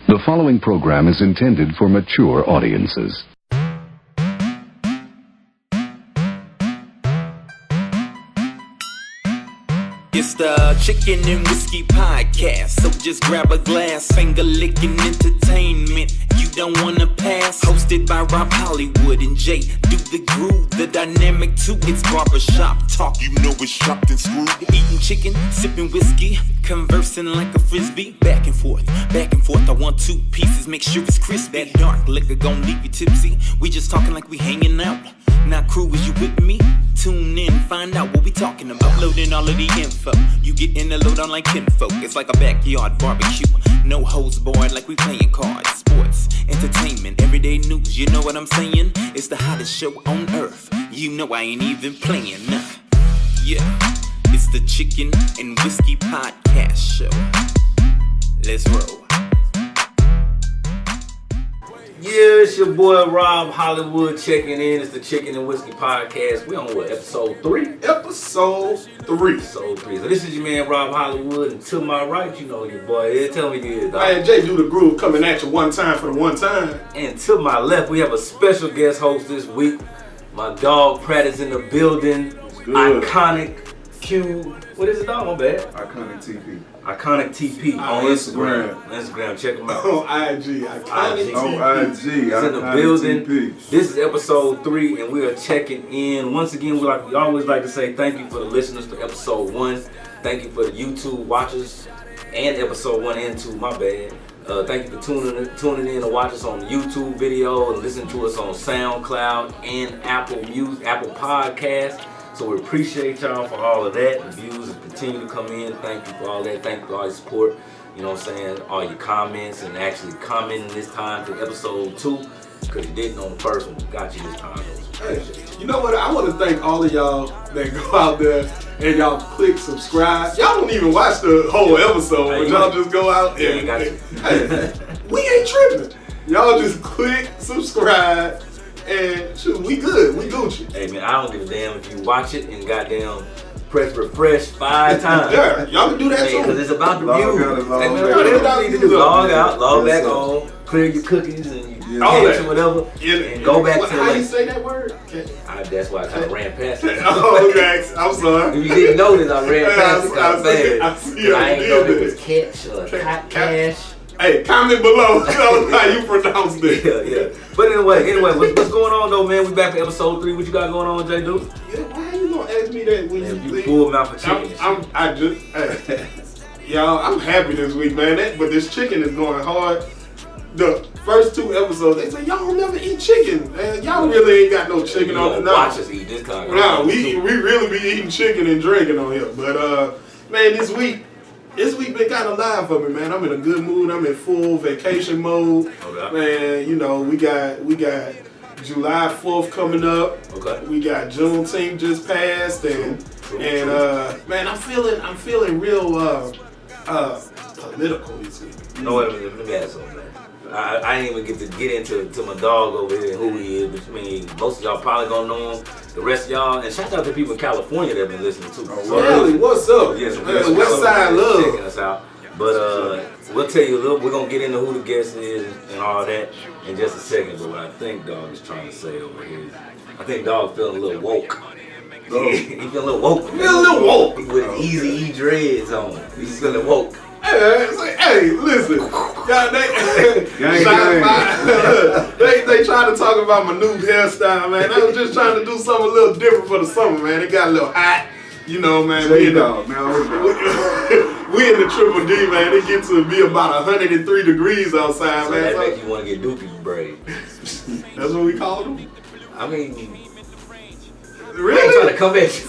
The following program is intended for mature audiences. It's the Chicken and Whiskey Podcast, so just grab a glass, finger licking entertainment you don't wanna pass. Hosted by RobHollywood and J Deaux the groove, the dynamic too. It's barbershop talk, you know it's chopped and screwed. Eating chicken, sipping whiskey, conversing like a frisbee. Back and forth, I want two pieces, make sure it's crisp. That dark liquor gon' leave you tipsy. We just talking like we hanging out. Now crew, is you with me? Tune in, find out what we talking about. Uploading all of the info, you get in the lowdown like kinfolk. It's like a backyard barbecue, no hose board like we playing cards. Sports, entertainment, everyday news, you know what I'm saying? It's the hottest show on earth, you know I ain't even playing. Yeah, it's the Chicken and Whiskey Podcast show. Let's roll. Yeah, it's your boy RobHollywood checking in. It's the Chicken and Whiskey Podcast. We on what, episode 3? Episode 3. So this is your man RobHollywood, and to my right, you know your boy is. Tell me this, dog. Hey, J Deaux the groove coming at you one time for the one time. And to my left, we have a special guest host this week. My dog Pratt is in the building. Iconic Q. What is it, dog? My bad. Iconic TP. Iconic TP on Instagram. Check him out. On IG. Iconic TP. On IG. He's in the building. TP. This is episode 3, and we are checking in. Once again, we always like to say thank you for the listeners to episode 1. Thank you for the YouTube watchers and episode 1 and 2. My bad. Thank you for tuning in to watch us on the YouTube video and listen to us on SoundCloud and Apple Music, Apple Podcasts. So we appreciate y'all for all of that. The views continue to come in. Thank you for all that. Thank you for all your support. You know what I'm saying? All your comments and actually commenting this time to episode 2. Because you didn't on the first one. We got you this time. Hey, you know what? I want to thank all of y'all that go out there and y'all click subscribe. Y'all don't even watch the whole episode. But y'all just go out and hey, we ain't tripping. Y'all just click subscribe. And shoot, we good. We Gucci. Hey man, I don't give a damn if you watch it and goddamn press refresh 5 times. Yeah, y'all can do that too. Because it's about the views. Log out, log back on, clear your cookies and cash or whatever, and go back to how you say that word? That's why I kind of ran past it. Oh, okay. I'm sorry. If you didn't notice, I ran past it kind of fast. I ain't know if it was catch or cash. Hey, comment below. Tell us how you pronounced it. Yeah. But anyway, what's going on though, man? We back for episode 3. What you got going on, J Deaux? Yeah, why you gonna ask me that when you full mouth of chicken? I'm happy this week, man. But this chicken is going hard. The first 2 episodes, they say y'all don't never eat chicken, man. Y'all really ain't got no chicken on the night. Watch us eat this kind of. No, we really be eating chicken and drinking on here. But man, this week been kind of live for me, man. I'm in a good mood. I'm in full vacation mode. Okay. Man, you know, we got July 4th coming up. Okay. We got Juneteenth just passed, and man, I'm feeling real political this week. No, let me ask something, man. I didn't even get to get into my dog over here and who he is, but I mean, most of y'all probably gonna know him. The rest of y'all, and shout out to people in California that have been listening too. Really? What's up? Yes, man, West Side love checking us out. But we'll tell you a little. We're gonna get into who the guest is and all that in just a second. But what I think Dog is trying to say over here is, I think Dog feeling a little woke. He feeling a little woke. Feeling a little woke. With Easy E dreads on. He's feeling woke. Hey, listen, y'all, they trying to talk about my new hairstyle, man. I was just trying to do something a little different for the summer, man. It got a little hot, you know, man. We in the Triple D, man. It gets to be about 103 degrees outside, so man. That make you want to get dookie braid. That's what we call them. I mean, really? I ain't trying to come at you.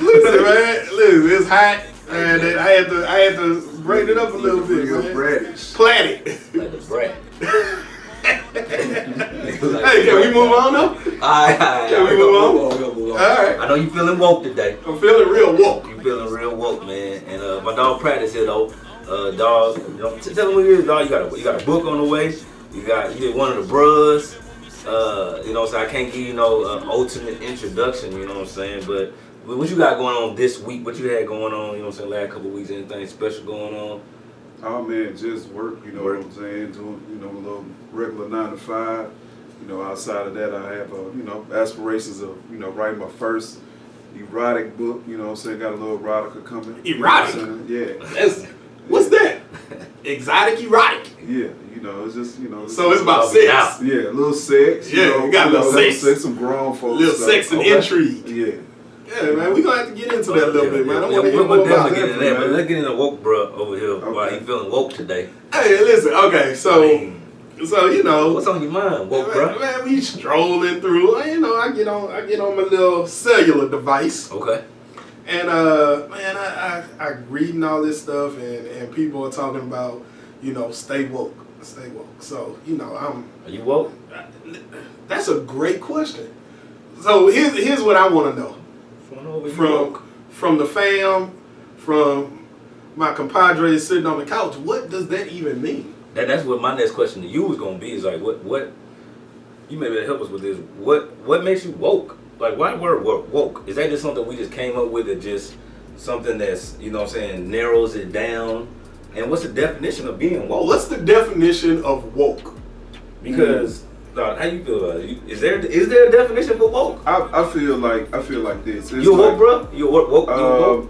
Listen, man. Listen, it's hot. And I had to break it up a little bit, man. Plait it. Like the bread. Hey, can we move on though? Alright. Can we move on? Alright. I know you feeling woke today. I'm feeling real woke. You feeling real woke, man. And my dog Pratt is here though. Dog, you know, tell him what it is, dog. You got a book on the way. You did one of the bros. You know what I'm saying? I can't give you no ultimate introduction, you know what I'm saying? But what you got going on this week? What you had going on, you know what I'm saying, last couple of weeks? Anything special going on? Oh man, just work, you know what I'm saying, doing, you know, a little regular 9 to 5. You know, outside of that, I have, you know, aspirations of, you know, writing my first erotic book, you know what I'm saying, got a little erotica coming. Erotic? Yeah. What's that? Exotic erotic? Yeah, you know, it's just, you know. So it's about sex? Yeah, a little sex. Yeah, you got a little sex. Some grown folks. A little sex and intrigue. Yeah. Yeah, man, we're going to have to get into that a little bit, man. I want to hear more we'll about definitely get into that, but man. let's get into woke bruh over here while he feeling woke today. Hey, listen, okay, so you know. What's on your mind, woke bruh? Man, we strolling through, you know, I get on my little cellular device. Okay. And, man, I reading all this stuff, and people are talking about, you know, stay woke. So, you know, Are you woke? That's a great question. So here's what I want to know. From the fam, from my compadres sitting on the couch, what does that even mean? That's what my next question to you was gonna be. Is like, what? You may be able to help us with this. What makes you woke? Like, why the word woke? Is that just something we just came up with, or just something that's, you know what I'm saying, narrows it down? And what's the definition of being woke? What's the definition of woke? Because how you feel about it? Is there a definition for woke? I feel like this. It's you woke, bro? You woke?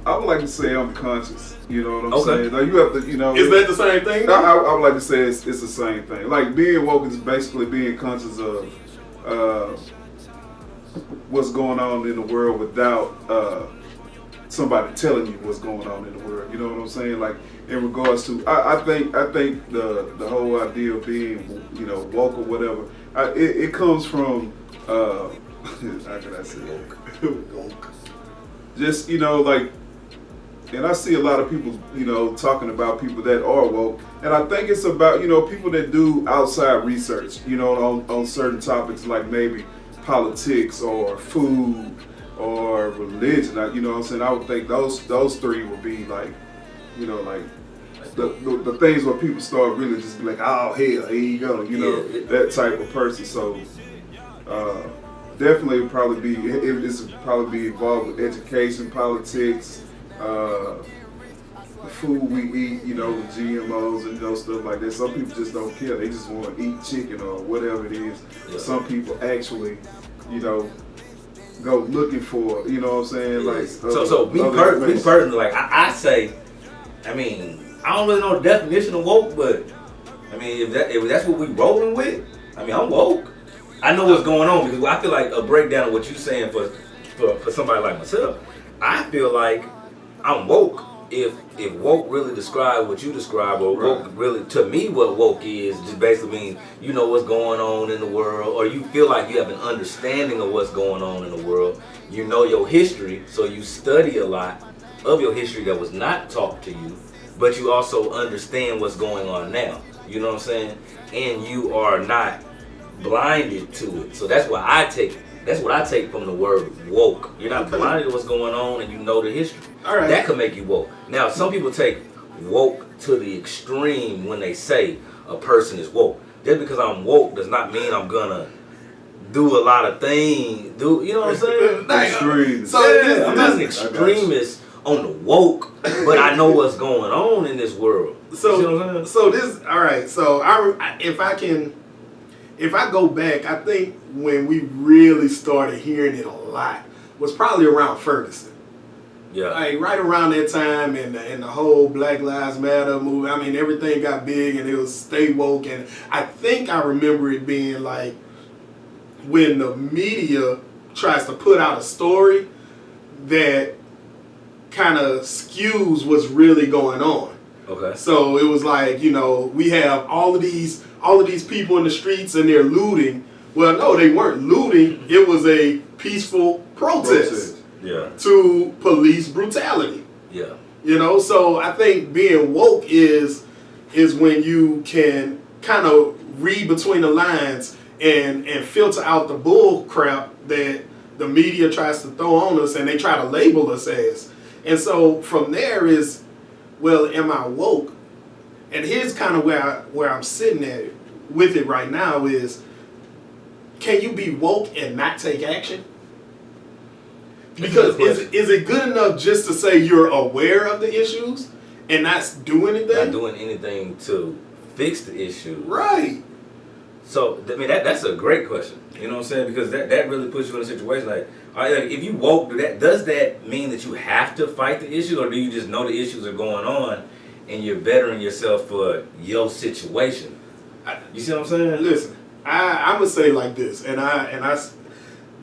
I would like to say I'm conscious. You know what I'm Okay. saying? Like, you have to, you know. Is that the same thing? I would like to say it's the same thing. Like, being woke is basically being conscious of what's going on in the world without somebody telling you what's going on in the world. You know what I'm saying? Like, in regards to, I think the whole idea of being, you know, woke or whatever, it comes from how can I say woke? Just, you know, like, and I see a lot of people, you know, talking about people that are woke, and I think it's about, you know, people that do outside research, you know, on certain topics like maybe politics or food or religion. You know what I'm saying? I would think those three would be like, you know, like the things where people start really just be like, oh hell, here you go, you know, that type of person. So definitely it's probably be involved with education, politics, the food we eat, you know, with GMOs and, you know, stuff like that. Some people just don't care. They just want to eat chicken or whatever it is. Yeah. Some people actually, you know, go looking for, you know what I'm saying? Like, so me personally, like I say, I mean, I don't really know the definition of woke, but I mean, if that's what we rolling with, I mean, I'm woke. I know what's going on, because I feel like a breakdown of what you're saying for somebody like myself. I feel like I'm woke if woke really describe what you describe, or woke really, to me, what woke is just basically means you know what's going on in the world, or you feel like you have an understanding of what's going on in the world. You know your history, so you study a lot of your history that was not taught to you, but you also understand what's going on now. You know what I'm saying? And you are not blinded to it. So that's what I take from the word woke. You're not blinded to what's going on, and you know the history. All right. That could make you woke. Now, some people take woke to the extreme when they say a person is woke. Just because I'm woke does not mean I'm gonna do a lot of things. You know what I'm saying? Extreme. So I'm not an extremist on the woke, but I know what's going on in this world. So, you see what I'm saying? so this, all right. So if I go back, I think when we really started hearing it a lot was probably around Ferguson. Yeah. Like right around that time, and the whole Black Lives Matter movement. I mean, everything got big, and it was stay woke. And I think I remember it being like when the media tries to put out a story that kind of skews what's really going on. Okay. So it was like, you know, we have all of these people in the streets and they're looting. Well, no, they weren't looting. It was a peaceful protest. Yeah. To police brutality. Yeah. You know, so I think being woke is when you can kind of read between the lines and filter out the bull crap that the media tries to throw on us and they try to label us as. And so from there is, well, am I woke? And here's kind of where I'm sitting at with it right now is, can you be woke and not take action? Because is it good enough just to say you're aware of the issues and not do anything. Not doing anything to fix the issue. Right. So I mean that's a great question. You know what I'm saying? Because that really puts you in a situation like, all right, like if you woke, does that mean that you have to fight the issue, or do you just know the issues are going on and you're bettering yourself for your situation? You see what I'm saying? Listen, I'm gonna say like this, and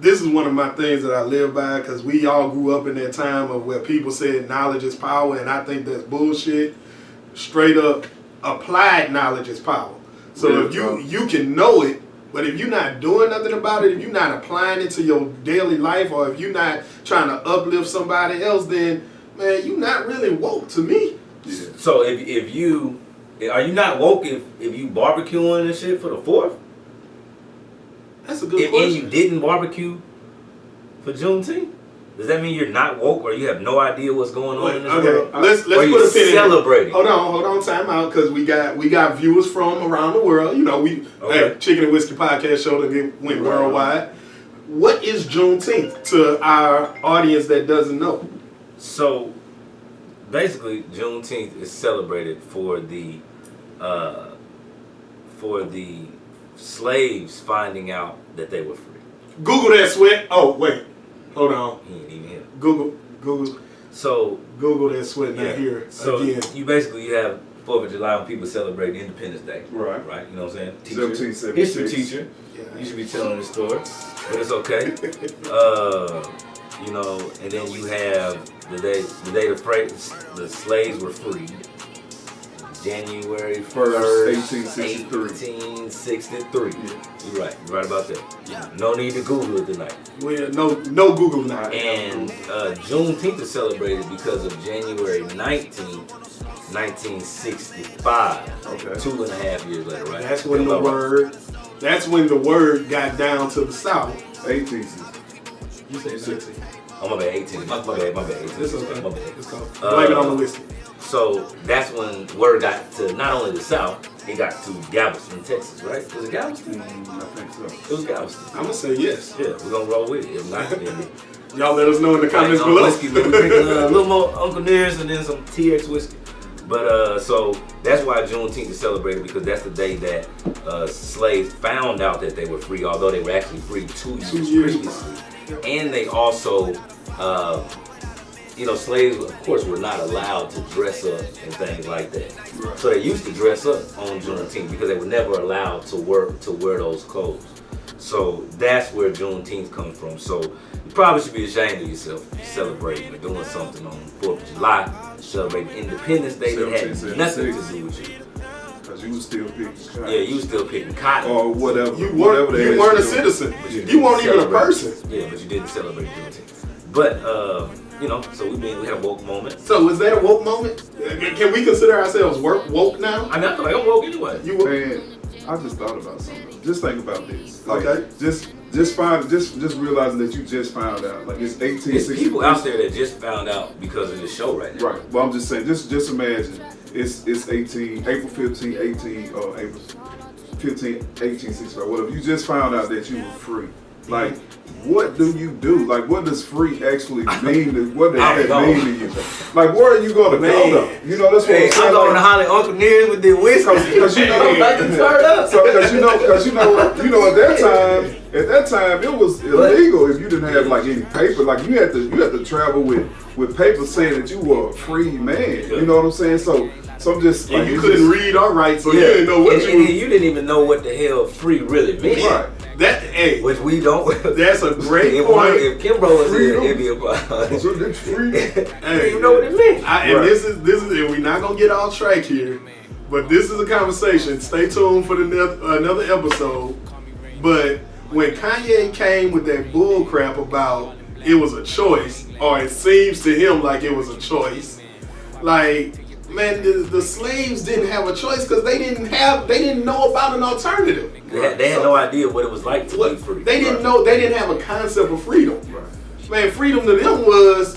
this is one of my things that I live by, because we all grew up in that time of where people said knowledge is power, and I think that's bullshit. Straight up, applied knowledge is power. So if you can know it, but if you're not doing nothing about it, if you're not applying it to your daily life, or if you're not trying to uplift somebody else, then man, you're not really woke to me. Yeah. So if you are you not woke if you barbecuing and shit for the 4th? That's a good question. And you didn't barbecue for Juneteenth? Does that mean you're not woke, or you have no idea what's going on in this world? Let's or put a pin in it. Celebrating. Hold on, time out, because we got viewers from around the world. You know, hey, Chicken and Whiskey podcast show that went worldwide. What is Juneteenth to our audience that doesn't know? So basically, Juneteenth is celebrated for the slaves finding out that they were free. Google that, Sweat. Oh wait, hold on. He ain't even here. Google. So Google that, Sweat. Not here again. You basically have 4th of July when people celebrate Independence Day. Right. Right. You know what I'm saying? 1776. History teacher. Yeah. You should be telling this story, but it's okay. You know, and then you have the day the slaves were freed. January 1st, 1863. Yeah. You're right about that. Yeah. No need to Google it tonight. Well, no Google tonight. And Juneteenth is celebrated because of January 19th, 1965. Okay. 2.5 years later, right? That's when the word got down to the South. 1860. You said 16. Oh, my bad, 18. My bad, 18. It's okay. My bad. It's cool. Blame it on the whiskey. So that's when word got to not only the South, it got to Galveston, Texas, right? Was it Galveston? I think so. It was Galveston. I'm gonna say yes. Yeah, we're gonna roll with it. If not, then y'all let us know in the comments below. Whiskey, we're drinking a little more Uncle Nearest and then some TX whiskey. But so that's why Juneteenth is celebrated, because that's the day that slaves found out that they were free, although they were actually free 2 years previously. And they also, you know, slaves, of course, were not allowed to dress up and things like that. Right. So they used to dress up on Juneteenth because they were never allowed to wear those clothes. So that's where Juneteenth comes from. So you probably should be ashamed of yourself celebrating or doing something on 4th of July, celebrating Independence Day that had nothing to do with you. Because you was still picking cotton. Yeah, you was still picking cotton. Or whatever. You weren't a citizen. You weren't even a person. Yeah, but you didn't celebrate Juneteenth. But, you know, so we had a woke moment. So is that a woke moment? Can we consider ourselves woke now? I mean, I feel like I'm woke anyway. Man, I just thought about something. Just think about this. Like, okay. Just realizing that you just found out. Like, it's 1860. There's people out there that just found out because of this show right now. Right. Well, I'm just saying. Just imagine. It's April 15, 1865. Whatever. You just found out that you were free. Like, what do you do? Like, what does free actually mean? What does that mean to you? Like, where are you going to go though? You know, that's what I'm saying. I'm going to holler Uncle Nearest with the whiskey. Because you know, I'm about to turn up. Because you know, at that time, it was illegal if you didn't have like any paper. Like, you had to travel with paper saying that you were a free man. You know what I'm saying? So I'm just and you couldn't read or write, so you didn't know what you didn't even know what the hell free really meant. Right. Which we don't. That's a great point. If Kimbro was here, it'd be a so that's free. Hey, you know what it meant. And this is, and we're not gonna get off track here, but this is a conversation. Stay tuned for another episode. But when Kanye came with that bull crap about it was a choice, or it seems to him like it was a choice, like, man, the slaves didn't have a choice because they didn't know about an alternative. They had no idea what it was like to be free. They didn't know. They didn't have a concept of freedom. Right. Man, freedom to them was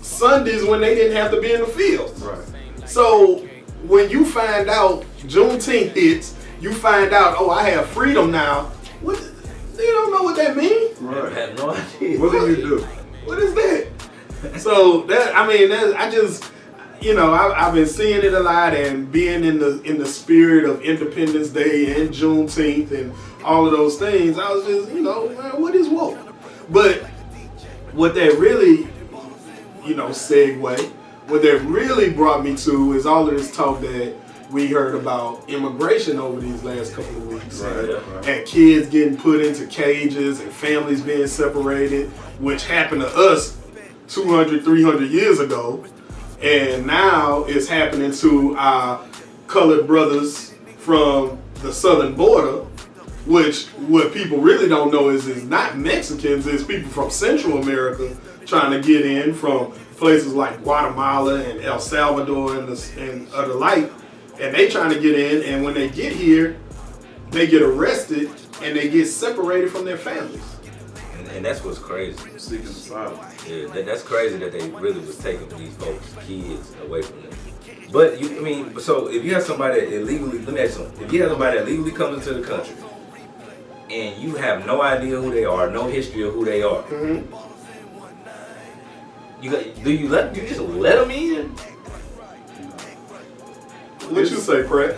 Sundays when they didn't have to be in the fields. Right. So when you find out Juneteenth hits, you find out, oh, I have freedom now. What? You don't know what that means. Right. I have no idea. What do you do? What is that? So that, I mean, you know, I've been seeing it a lot, and being in the spirit of Independence Day and Juneteenth and all of those things, I was just, you know, man, what is woke? But what that really, you know, what that really brought me to is all of this talk that we heard about immigration over these last couple of weeks. And kids getting put into cages and families being separated, which happened to us 200, 300 years ago. And now it's happening to our colored brothers from the southern border, which what people really don't know is not Mexicans, it's people from Central America trying to get in from places like Guatemala and El Salvador and the like, and they trying to get in, and when they get here, they get arrested and they get separated from their families. And that's what's crazy. Seeking asylum. Yeah, that's crazy that they really was taking these folks' kids away from them. But so if you have somebody that illegally, let me ask you something. If you have somebody that illegally comes into the country and you have no idea who they are, no history of who they are, you just let them in? What you say, Pratt?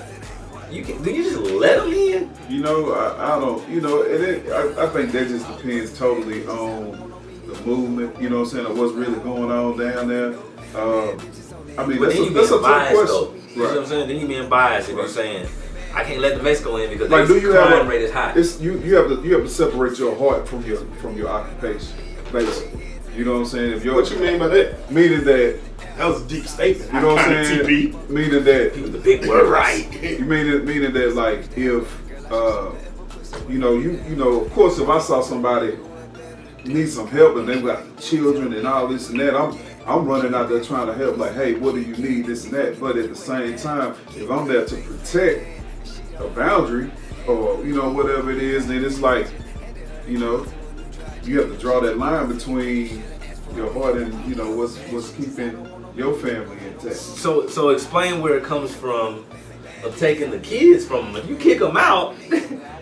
Do you just let them in? You know, I don't. You know, I think that just depends totally on the movement. You know what I'm saying? Or what's really going on down there. I mean, that's a tough question. Though. You know what I'm saying? Then you being biased if you're saying I can't let the Mexico in because like, the crime rate is high. You have to separate your heart from your occupation, basically. You know what I'm saying? What you mean by that? Meaning that. That was a deep statement. You know what I'm saying? TP. Meaning that. People, the big word, right? You meaning that, like, if you know, of course, if I saw somebody need some help and they've got children and all this and that, I'm running out there trying to help. Like, hey, what do you need? This and that. But at the same time, if I'm there to protect a boundary or you know whatever it is, then it's like, you know, you have to draw that line between your heart and you know what's keeping your family intact. So explain where it comes from of taking the kids from them. If you kick them out,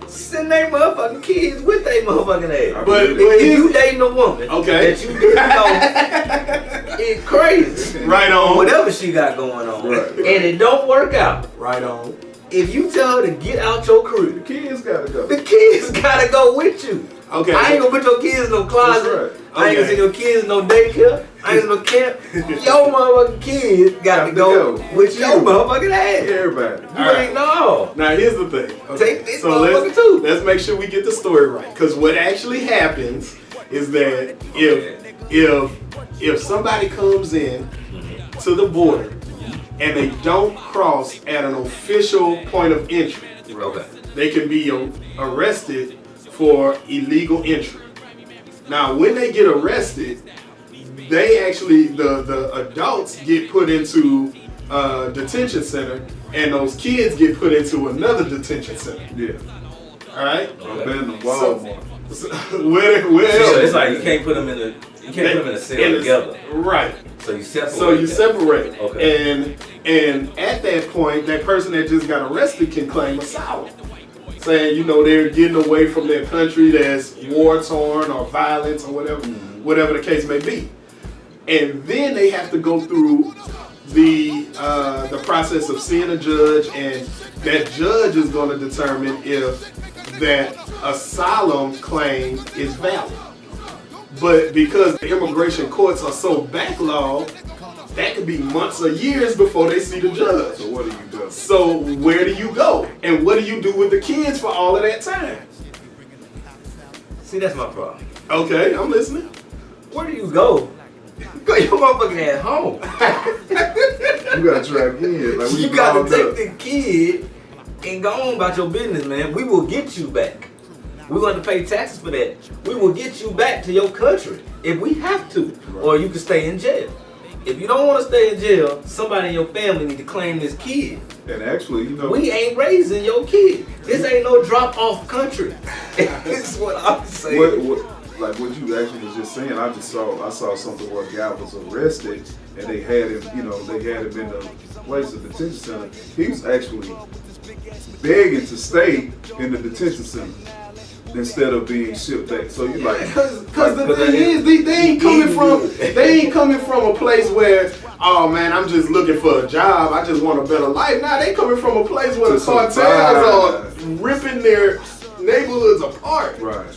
send their motherfucking kids with their motherfucking ass. But if you dating a woman that you know is crazy, right on, whatever she got going on, right. And it don't work out, right on. If you tell her to get out your crib, The kids gotta go. the kids gotta go with you. Okay. I ain't gonna put your kids in no closet. That's right. I ain't gonna send your kids in no daycare. I ain't gonna no camp. Your motherfucking kids got to go with your motherfucking ass. Everybody. You ain't know. Now here's the thing. Okay. Take this motherfucker too. Let's make sure we get the story right. Because what actually happens is that if somebody comes in to the border and they don't cross at an official point of entry, they can be arrested for illegal entry. Now, when they get arrested, they actually, the adults get put into a detention center, and those kids get put into another detention center. Yeah. All right. Abandoned Walmart. So where So it's like you can't put them in a cell together. Right. So you separate. Okay. And at that point, that person that just got arrested can claim asylum, saying, you know, they're getting away from their country that's war torn or violence or whatever the case may be. And then they have to go through the process of seeing a judge, and that judge is going to determine if that asylum claim is valid. But because the immigration courts are so backlogged, that could be months or years before they see the judge. So where do you go? So where do you go? And what do you do with the kids for all of that time? See, that's my problem. Okay, I'm listening. Where do you go? Go your motherfucking ass home. You gotta try again. Like, You gotta take the kid and go on about your business, man. We will get you back. We're going to pay taxes for that. We will get you back to your country if we have to, or you can stay in jail. If you don't want to stay in jail, somebody in your family need to claim this kid. And actually, you know, we ain't raising your kid. This ain't no drop-off country. This is what I'm saying. Like what you actually was just saying, I saw something where a guy was arrested and they had him, you know, they had him in the place of detention center. He was actually begging to stay in the detention center. instead of being shipped back. So you like, because the thing is, they ain't coming from a place where, oh man, I'm just looking for a job. I just want a better life. Nah, they coming from a place where the cartels are ripping their neighborhoods apart. right.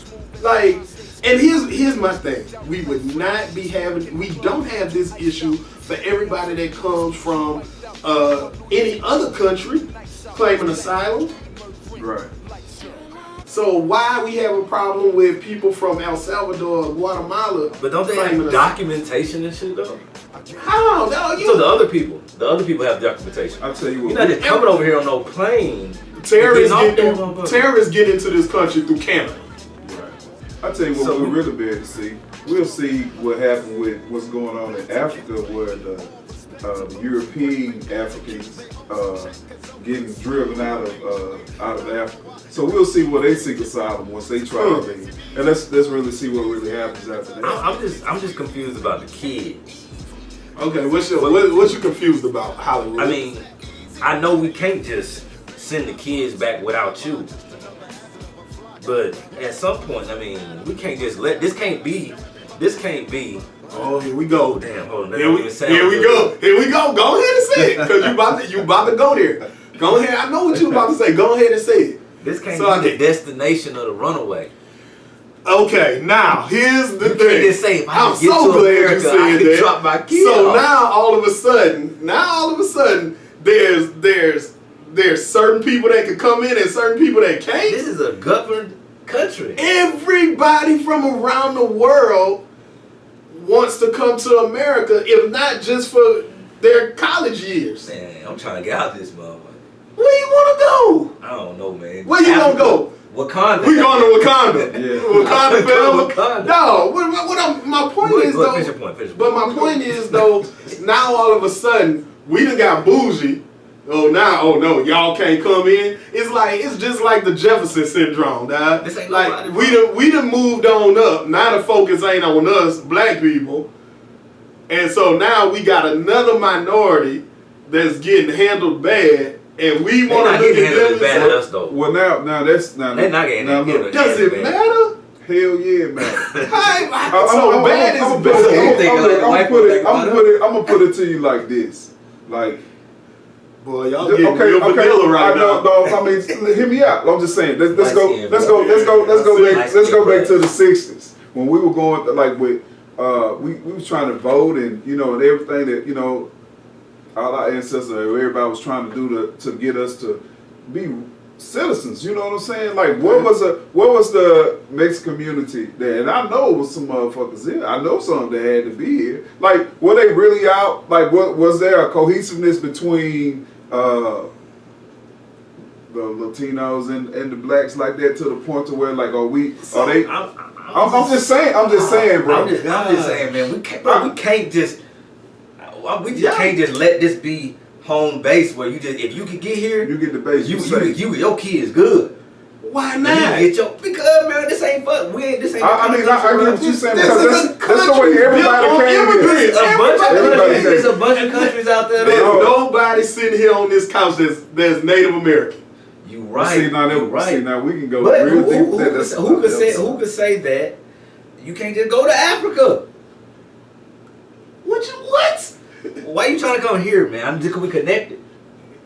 Like, and here's my thing. We would not be having. We don't have this issue for everybody that comes from any other country claiming asylum. Right. So why we have a problem with people from El Salvador or Guatemala? But don't they have documentation and shit though? How? No, So the other people have documentation. I'll tell you You're what. not just coming over here on no plane. terrorists get into this country through Canada. Right. I'll tell you what we'll really be able to see. We'll see what happened with what's going on in Africa, where the European Africans getting driven out of Africa. So we'll see where they seek asylum once they try to leave, and let's really see what really happens after that. I'm just confused about the kids. Okay, what you confused about, Hollywood? I mean, I know we can't just send the kids back without you, but at some point, I mean, we can't just let this can't be. Oh, here we go. Oh, damn, hold on. Here we go. Go ahead and say it, because you about to go there. Go ahead. I know what you about to say. Go ahead and say it. This can't be the destination of the runaway. Okay, now here's the thing. Can't just say, if I I'm can get so to glad America, you said I can that. drop my kid So off. now all of a sudden, there's certain people that can come in and certain people that can't. This is a governed country. Everybody from around the world wants to come to America, if not just for their college years. Man, I'm trying to get out of this motherfucker. Where you want to go? I don't know, man. Where you gonna go? Wakanda. We going to Wakanda. Yeah. Wakanda forever. Wakanda. No, my point is though. Finish your point. But my point is though, now all of a sudden we done got bougie. Oh no, y'all can't come in. It's just like the Jefferson syndrome, dog. This ain't like nobody, we done moved on up. Now the focus ain't on us, black people. And so now we got another minority that's getting handled bad, and we want to look at them bad at us though. Well, now that's They're not getting handled. Does it matter? Hell yeah, man. So bad is bad. I'm gonna put it to you like this, like. Boy, y'all getting real vanilla right now. No, I mean, hear me out. I'm just saying. Let's go back to the '60s when we were going with we was trying to vote and and everything that all our ancestors, everybody was trying to do to get us to be citizens. You know what I'm saying? Like, what was the mixed community there? And I know it was some motherfuckers here. I know some that had to be here. Like, were they really out? Like, what was there a cohesiveness between the Latinos and the blacks like that to the point to where like I'm just saying, bro. I'm just saying, man. We can't just let this be home base where if you can get here, you get the base. Your kid is good. Why not? Because man, this ain't fun. This ain't. I get what you're saying because that's the way everybody came in. There's a bunch of countries out there. There's nobody sitting here on this couch that's Native American. You right. See now we can go but real deep. Who could say that you can't just go to Africa? What? Why you trying to come here, man? I'm just gonna be connected.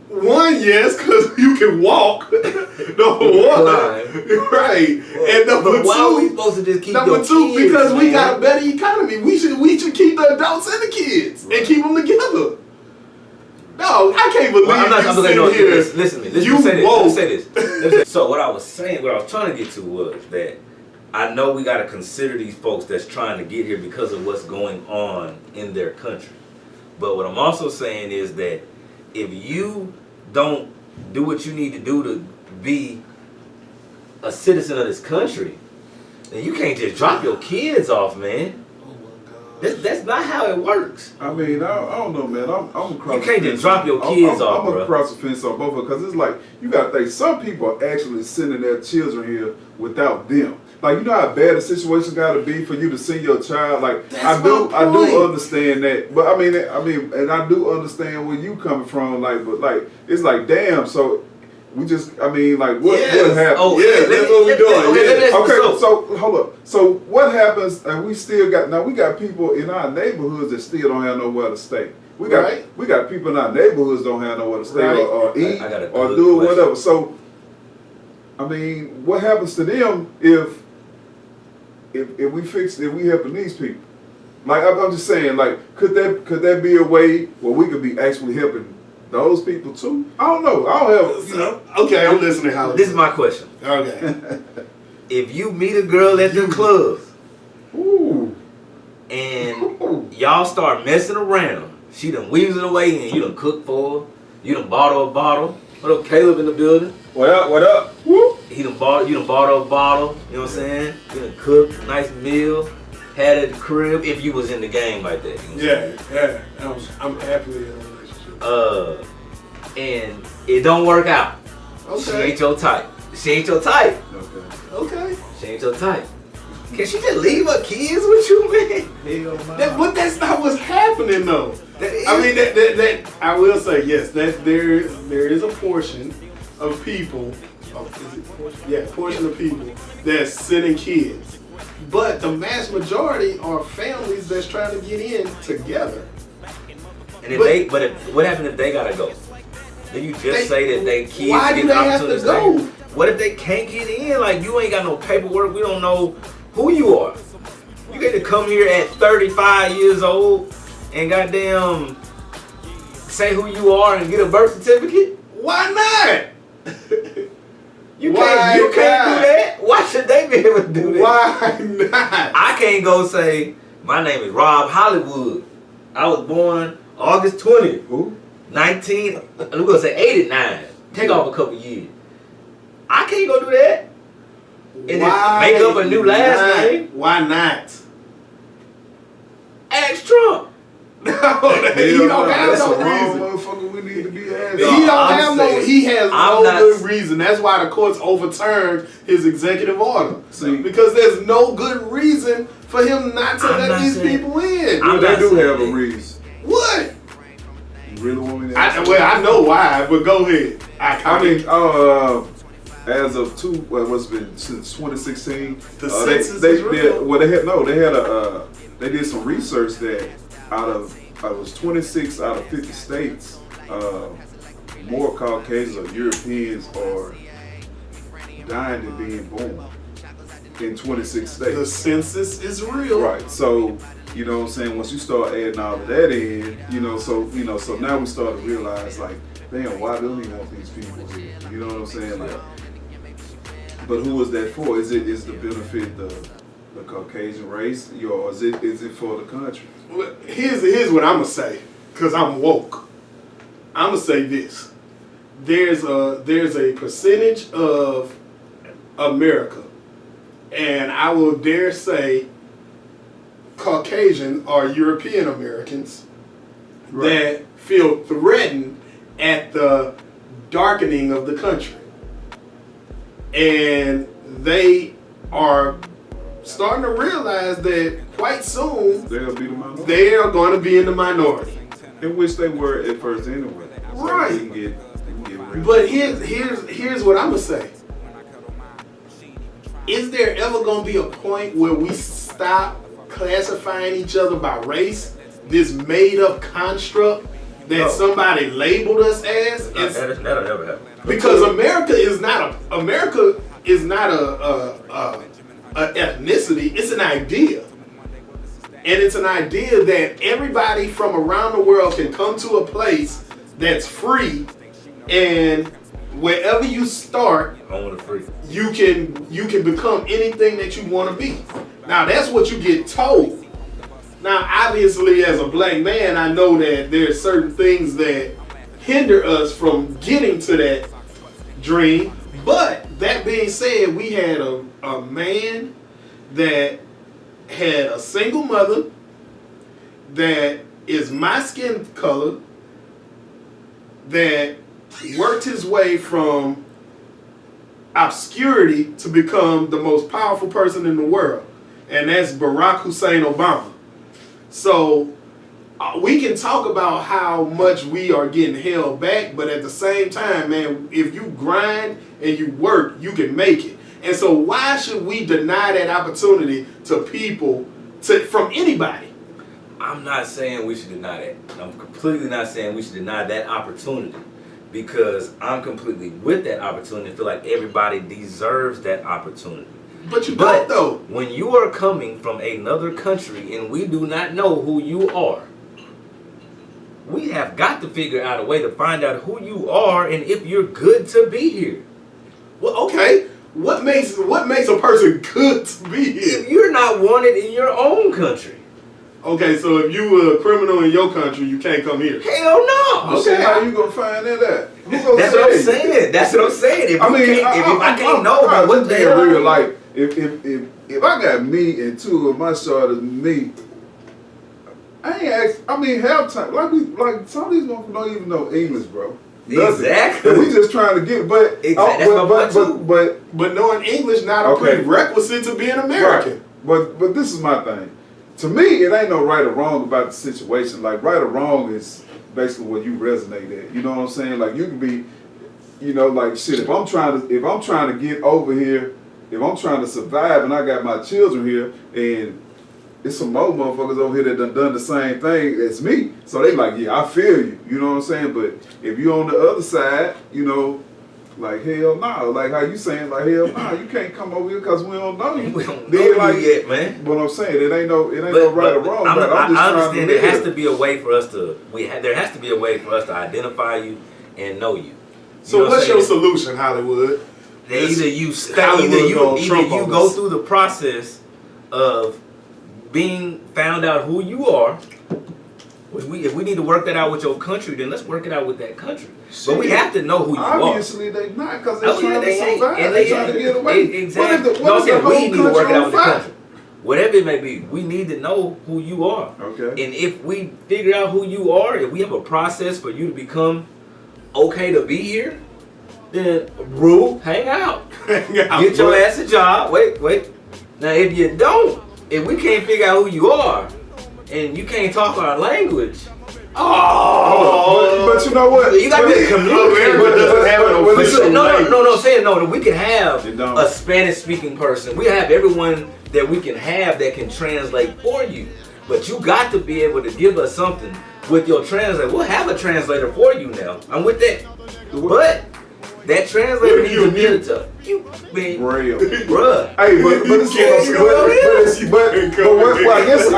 One, yes, because you can walk. Number one, right? And number why are we two, supposed to just keep kids, because we got a better economy. We should keep the adults and the kids and keep them together. No, I can't believe you sitting here. Listen to me. Let me say this. So what I was trying to get to was that I know we got to consider these folks that's trying to get here because of what's going on in their country. But what I'm also saying is that if you don't do what you need to do to be a citizen of this country, then you can't just drop your kids off, man. That's not how it works. I mean, I don't know, man. I'm across. You can't just drop your kids off, I'm across the fence on both of them because it's like you got to think some people are actually sending their children here without them. Like, you know how bad a situation got to be for you to send your child. Like, I do understand that, but I mean, and I do understand where you coming from. Like, but like, it's like, damn. So We just, I mean, like, what Yes. happened? Oh, Yeah, that's what we're doing. Okay, so hold up. So what happens? And we still got we got people in our neighborhoods that still don't have nowhere to stay. We got people in our neighborhoods don't have nowhere to stay or eat or do whatever. So I mean, what happens to them if we helping these people? Like I'm just saying, like could that be a way where we could be actually helping those people too? I don't know. I don't have, Okay, I'm listening, Hollywood. This is my question. Okay. If you meet a girl at the club Ooh. and y'all start messing around, she done weaves it away and you done cook for her, you done bought her a bottle. What up, Caleb in the building? What up? What up? You done bought her a bottle, you know what I'm saying? You done cooked, nice meal, had it at the crib if you was in the game like that. You know what I'm saying? I'm happy in a relationship. And it don't work out. Okay. She ain't your type. She ain't your type. Okay. She ain't your type. Can she just leave her kids with you, man? Hell no. But that's not what's happening, though. That is- I mean, that I will say yes. That there is a portion of people. Portion of people that's sending kids. But the vast majority are families that's trying to get in together. And what happened if they gotta go? Did you just say that they kids why do get they have opportunities to go? What if they can't get in? Like you ain't got no paperwork. We don't know who you are. You get to come here at 35 years old and goddamn say who you are and get a birth certificate? Why not? You can't do that. Why should they be able to do that? Why not? I can't go say my name is RobHollywood. I was born August 20th. Who? 19, we're gonna say 89. Take off a couple years. I can't go do that. And then make up a new last name. Why not? Ask Trump. No, he don't have no reason. Motherfucker, we need to be asking. He has no not- good reason. That's why the courts overturned his executive order. See, Because there's no good reason for him not to let these people in. I'm they not do saying have a that. reason. What? You really want me to I know why, but go ahead. I mean, as of what's been since 2016, The census is real? they did some research that out of it was 26 out of 50 states, more Caucasians or Europeans are dying than being born in 26 states. The census is real. Right. So, you know what I'm saying, once you start adding all of that in, so now we start to realize, like, damn, why do we want these people here? You know what I'm saying? Like, but who is that for? Is to benefit the Caucasian race, or is it for the country? Well, here's what I'm gonna say, cause I'm woke. I'm gonna say this: there's a percentage of America, and I will dare say Caucasian or European Americans that feel threatened at the darkening of the country, and they are starting to realize that quite soon They'll be the minority. they are going to be in the minority. In which they were at first anyway. So Right. we can get rid of But it. here's what I'm gonna say. Is there ever gonna be a point where we stop classifying each other by race? This made up construct that somebody labeled us as? That'll never happen. Because America is not a ethnicity. It's an idea, and it's an idea that everybody from around the world can come to a place that's free, and wherever you start, Home of the free. you can become anything that you want to be. Now that's what you get told. Now obviously as a black man, I know that there's certain things that hinder us from getting to that dream. But that being said, we had a man that had a single mother that is my skin color, that worked his way from obscurity to become the most powerful person in the world, and that's Barack Hussein Obama. So we can talk about how much we are getting held back, but at the same time, man, if you grind and you work, you can make it. And so why should we deny that opportunity to people, from anybody? I'm not saying we should deny that. I'm completely not saying we should deny that opportunity, because I'm completely with that opportunity. I feel like everybody deserves that opportunity. But you don't, though. When you are coming from another country and we do not know who you are, we have got to figure out a way to find out who you are and if you're good to be here. Well, okay. What makes a person good to be here? If you're not wanted in your own country. Okay, so if you were a criminal in your country, you can't come here. Hell no. Okay, how you gonna find that at? That's what I'm saying. That's what I'm saying. If I can't know about what the hell, real, like if I got me and two of my shorters, me, I ain't ask. I mean, half time, like some of these motherfuckers don't even know English, bro. Nothing. Exactly. And we just trying to get it, but Exactly. but knowing English not a prerequisite to being American. Right. But this is my thing. To me, it ain't no right or wrong about the situation. Like, right or wrong is basically what you resonate at. You know what I'm saying? Like, you can be, you know, like shit. If I'm trying to get over here, if I'm trying to survive, and I got my children here, and there's some more motherfuckers over here that done the same thing as me, so they like, yeah, I feel you. You know what I'm saying? But if you on the other side, you know, like hell no, like how you saying, like hell no, you can't come over here because we don't know you. We don't know you yet, man. But I'm saying it ain't no right or wrong. I understand there has to be a way for us to there has to be a way for us to identify you and know you. So what's your solution, Hollywood? Either you go through the process of being found out who you are. If we need to work that out with your country, then let's work it out with that country. But we have to know who you are. Obviously, they not, because they're trying to survive. And they're trying to get away. Exactly. We need to work it out with the country. Whatever it may be, we need to know who you are. Okay. And if we figure out who you are, if we have a process for you to become okay to be here, then hang out. Get your ass a job. Wait. Now, if you don't, if we can't figure out who you are, and you can't talk our language, but you know what? You got to communicate. No. We can have a Spanish-speaking person. We have everyone that we can have that can translate for you. But you got to be able to give us something with your translator. We'll have a translator for you now. I'm with that. But that translator needs to be able to bruh. Hey, but I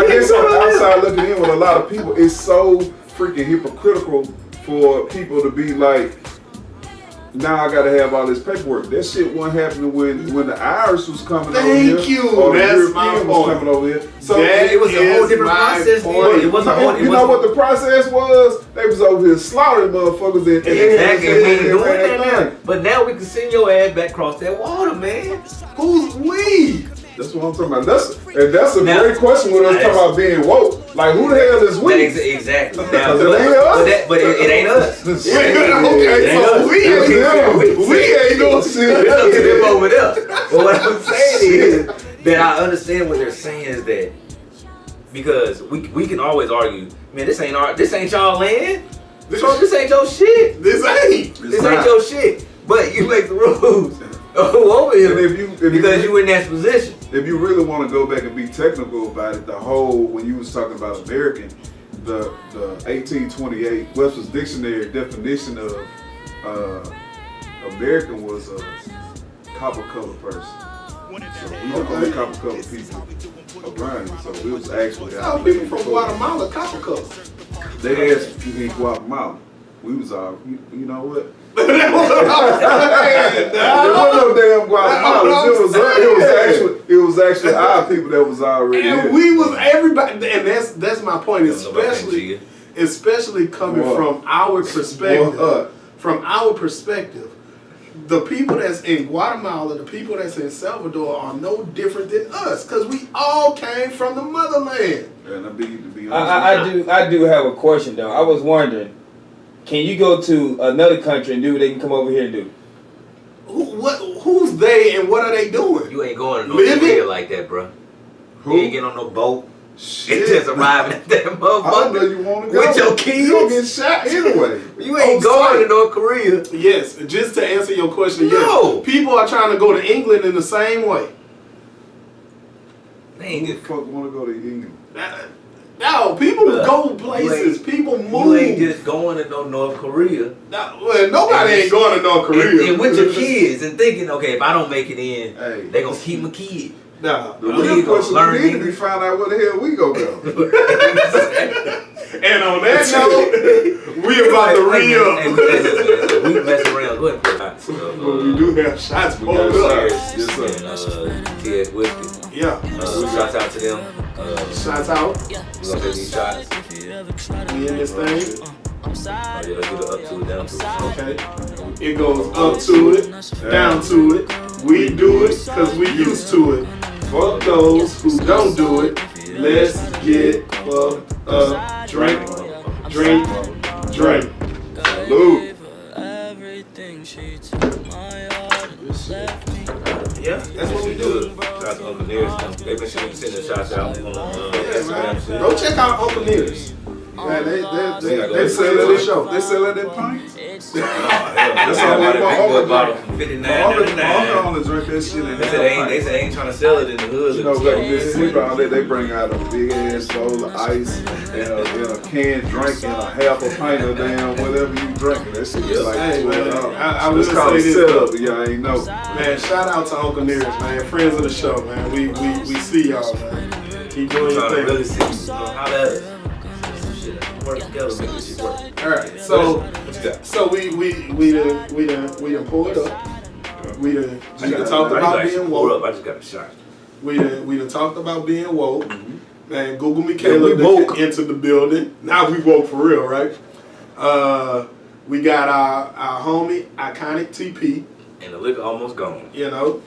guess outside looking in with a lot of people, it's so freaking hypocritical for people to be like, now I gotta have all this paperwork. That shit wasn't happening when the Irish was coming over here. Thank you. Or the That's Europeans was coming over here. So it was a whole different process. You know what the process was? They was over here slaughtering motherfuckers. Exactly. But now we can send your ass back across that water, man. Who's we? That's what I'm talking about. That's a great question when us talking about being woke. Like, who the hell is we? Exactly. But it ain't us. We ain't no shit. It's up to them over there. But what I'm saying is that I understand what they're saying is that because we can always argue, man, this ain't y'all land. This ain't your shit. This ain't your shit. But you make the rules. Over here, because you in that position. If you really want to go back and be technical about it, the whole, when you was talking about American, the 1828 Webster's Dictionary definition of American was a copper colored person. So we the only copper colored people around here. So it was actually people from Guatemala copper colored. They asked in Guatemala. We was all, you know what? There wasn't no damn Guatemalans. It was actually our people that was already and here. We was everybody, and that's my point, especially coming from our perspective. From our perspective, the people that's in Guatemala, the people that's in Salvador are no different than us, because we all came from the motherland. And to be honest, I do have a question though. I was wondering, can you go to another country and do what they can come over here and do? Who's they and what are they doing? You ain't going to no area like that, bro. You ain't getting on no boat. Shit. It's just arriving at that I don't know motherfucker. you want to go. With your kids? You gonna get shot anyway. You ain't going to North Korea. Yes, just to answer your question, No. yes. People are trying to go to England in the same way. They ain't Who just the fuck want to go to England? No, people Bruh, go places. People move. You ain't just going to no North Korea. Well, nobody ain't going to North Korea. And with your kids and thinking, okay, if I don't make it in, Hey. they gonna keep my kid. Nah. The You real ain't gonna question learn we need to be English. find out where the hell we go. And on that note, we about to re-up. Hey, we mess around. Go ahead and put hot stuff. But we do have shots got pulled up. shots. Yes, sir. And TX Whiskey. Yeah. Shouts out to them. Shots out. We're gonna take these shots. We in this thing. Yeah, let's do the up to it, down to it. Okay. It goes up to it, down to it. We do it because we used to it. Fuck those who don't do it. Let's get fucked up. Drink, drink, drink. Salute. Yeah, that's what we do. Shout out to Uncle Nearest. They've been sending shots out on the Instagram shit. Go check out Uncle Nearest. Man, they selling sell the show. They selling that pints. That's all all we want. big bottle from $59.99. I'm gonna drink that shit in They said they ain't trying to sell it in the hood. You know, back in Mississippi, all day they bring out a big ass bowl of ice and a canned drink and a half a pint of damn whatever you drinking. That shit is like Hey, man, I it's will called a say this, setup, though. but y'all ain't know. Man, shout out to Uncle Nearest, man. Friends of the show, man. We see y'all, man. Keep doing your Trying to thing. really see how that work together, make this shit work. All right, so What you got? so we done pulled up. We done talked about being woke. I just got a shot. We done talked about being woke. Man, Google me Yeah, Caleb we woke. into the building. Now we woke for real, right? We got our homie Iconic TP. And the liquor almost gone. You know,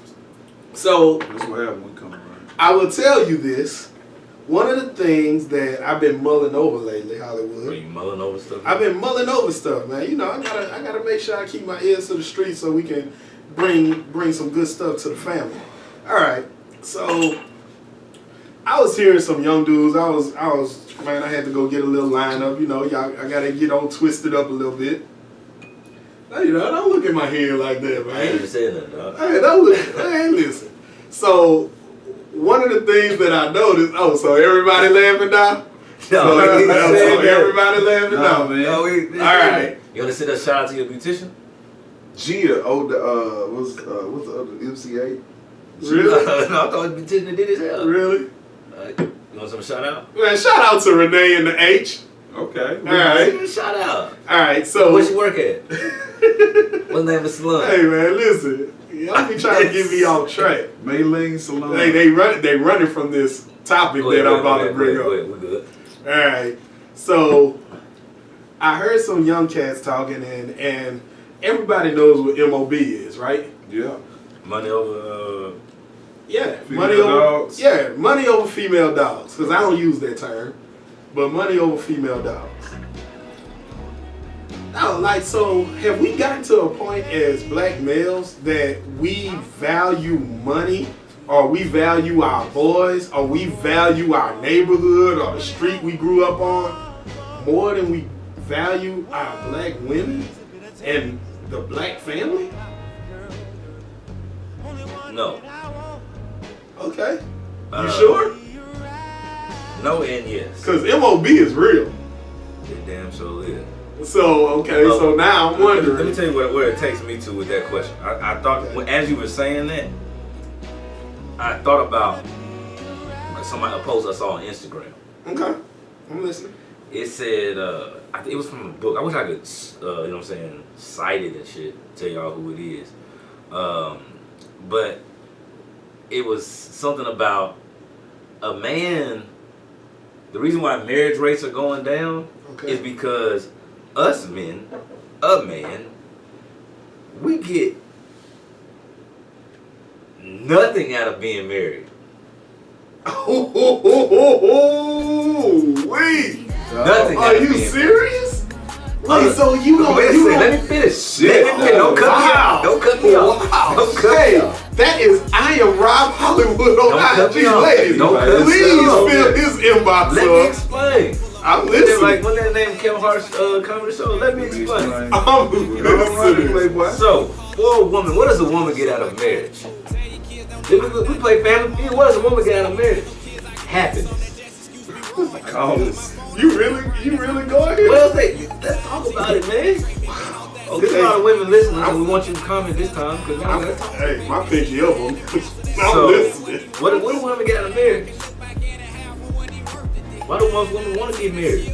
so That's what happened when we come around. I will tell you this. One of the things that I've been mulling over lately, Are Hollywood. you mulling over stuff? I've been mulling over stuff, man. You know, I gotta make sure I keep my ears to the street so we can bring some good stuff to the family. All right, so I was hearing some young dudes. I was man. I had to go get a little lineup. You know, I gotta get on twisted up a little bit. Now, you know, don't look at my head like that, I ain't man. even saying that, dog. Hey, don't look. Man, listen. So one of the things that I noticed. Oh, so everybody laughing now? No, we didn't So say that. everybody laughing now, man. No, we All right. You want to send a shout out to your beautician? Gia, what's the other MCA? Really? No, I thought the beautician did his hair. Really? You want some shout out? Man, shout out to Renee and the H. Okay. All right. Send a shout out. All right, so Where she work at? What's the name of the salon? hey man, listen. Y'all be trying to get me off track. Maylene Salon. They running from this topic that I'm about to bring up. We're good. All right. So I heard some young cats talking and everybody knows what MOB is, right? Yeah. Money over. Yeah, Female money over dogs. yeah, money over female dogs. Because I don't use that term, but money over female dogs. Now, like, so have we gotten to a point as black males that we value money, or we value our boys, or we value our neighborhood or the street we grew up on more than we value our black women and the black family? No. Okay. You sure? No and yes. Because MOB is real. It damn sure is. So, okay, so now I'm wondering. Let me tell you where it takes me to with that question. I thought, as you were saying that, I thought about a post I saw on Instagram. Okay, I'm listening. It said, I think it was from a book. I wish I could, you know what I'm saying, cite it and shit, tell y'all who it is. But it was something about a man. The reason why marriage rates are going down is because us men, a man, we get nothing out of being married. Wait. Nothing. Are you serious? Wait, so you don't. Let me finish. Let me finish. Don't cut me out. Don't cut me out. Don't cut me out. That is, I am Rob Hollywood on cut me IG, off. ladies. Don't cut me Please off. fill his inbox Let me up. explain. I'm Like listening. when that name Kevin Hart's comedy show. Let me explain. I'm listening. Playboy. So, for a woman, what does a woman get out of marriage? We play Family Feud. What does a woman get out of marriage? Happiness. You really going here? What else let's talk about it, man. There's a lot of women listening, and we want you to comment this time. Hey, my pinky up on I'm So, listening. what do women get out of marriage? Why do most women want to get married?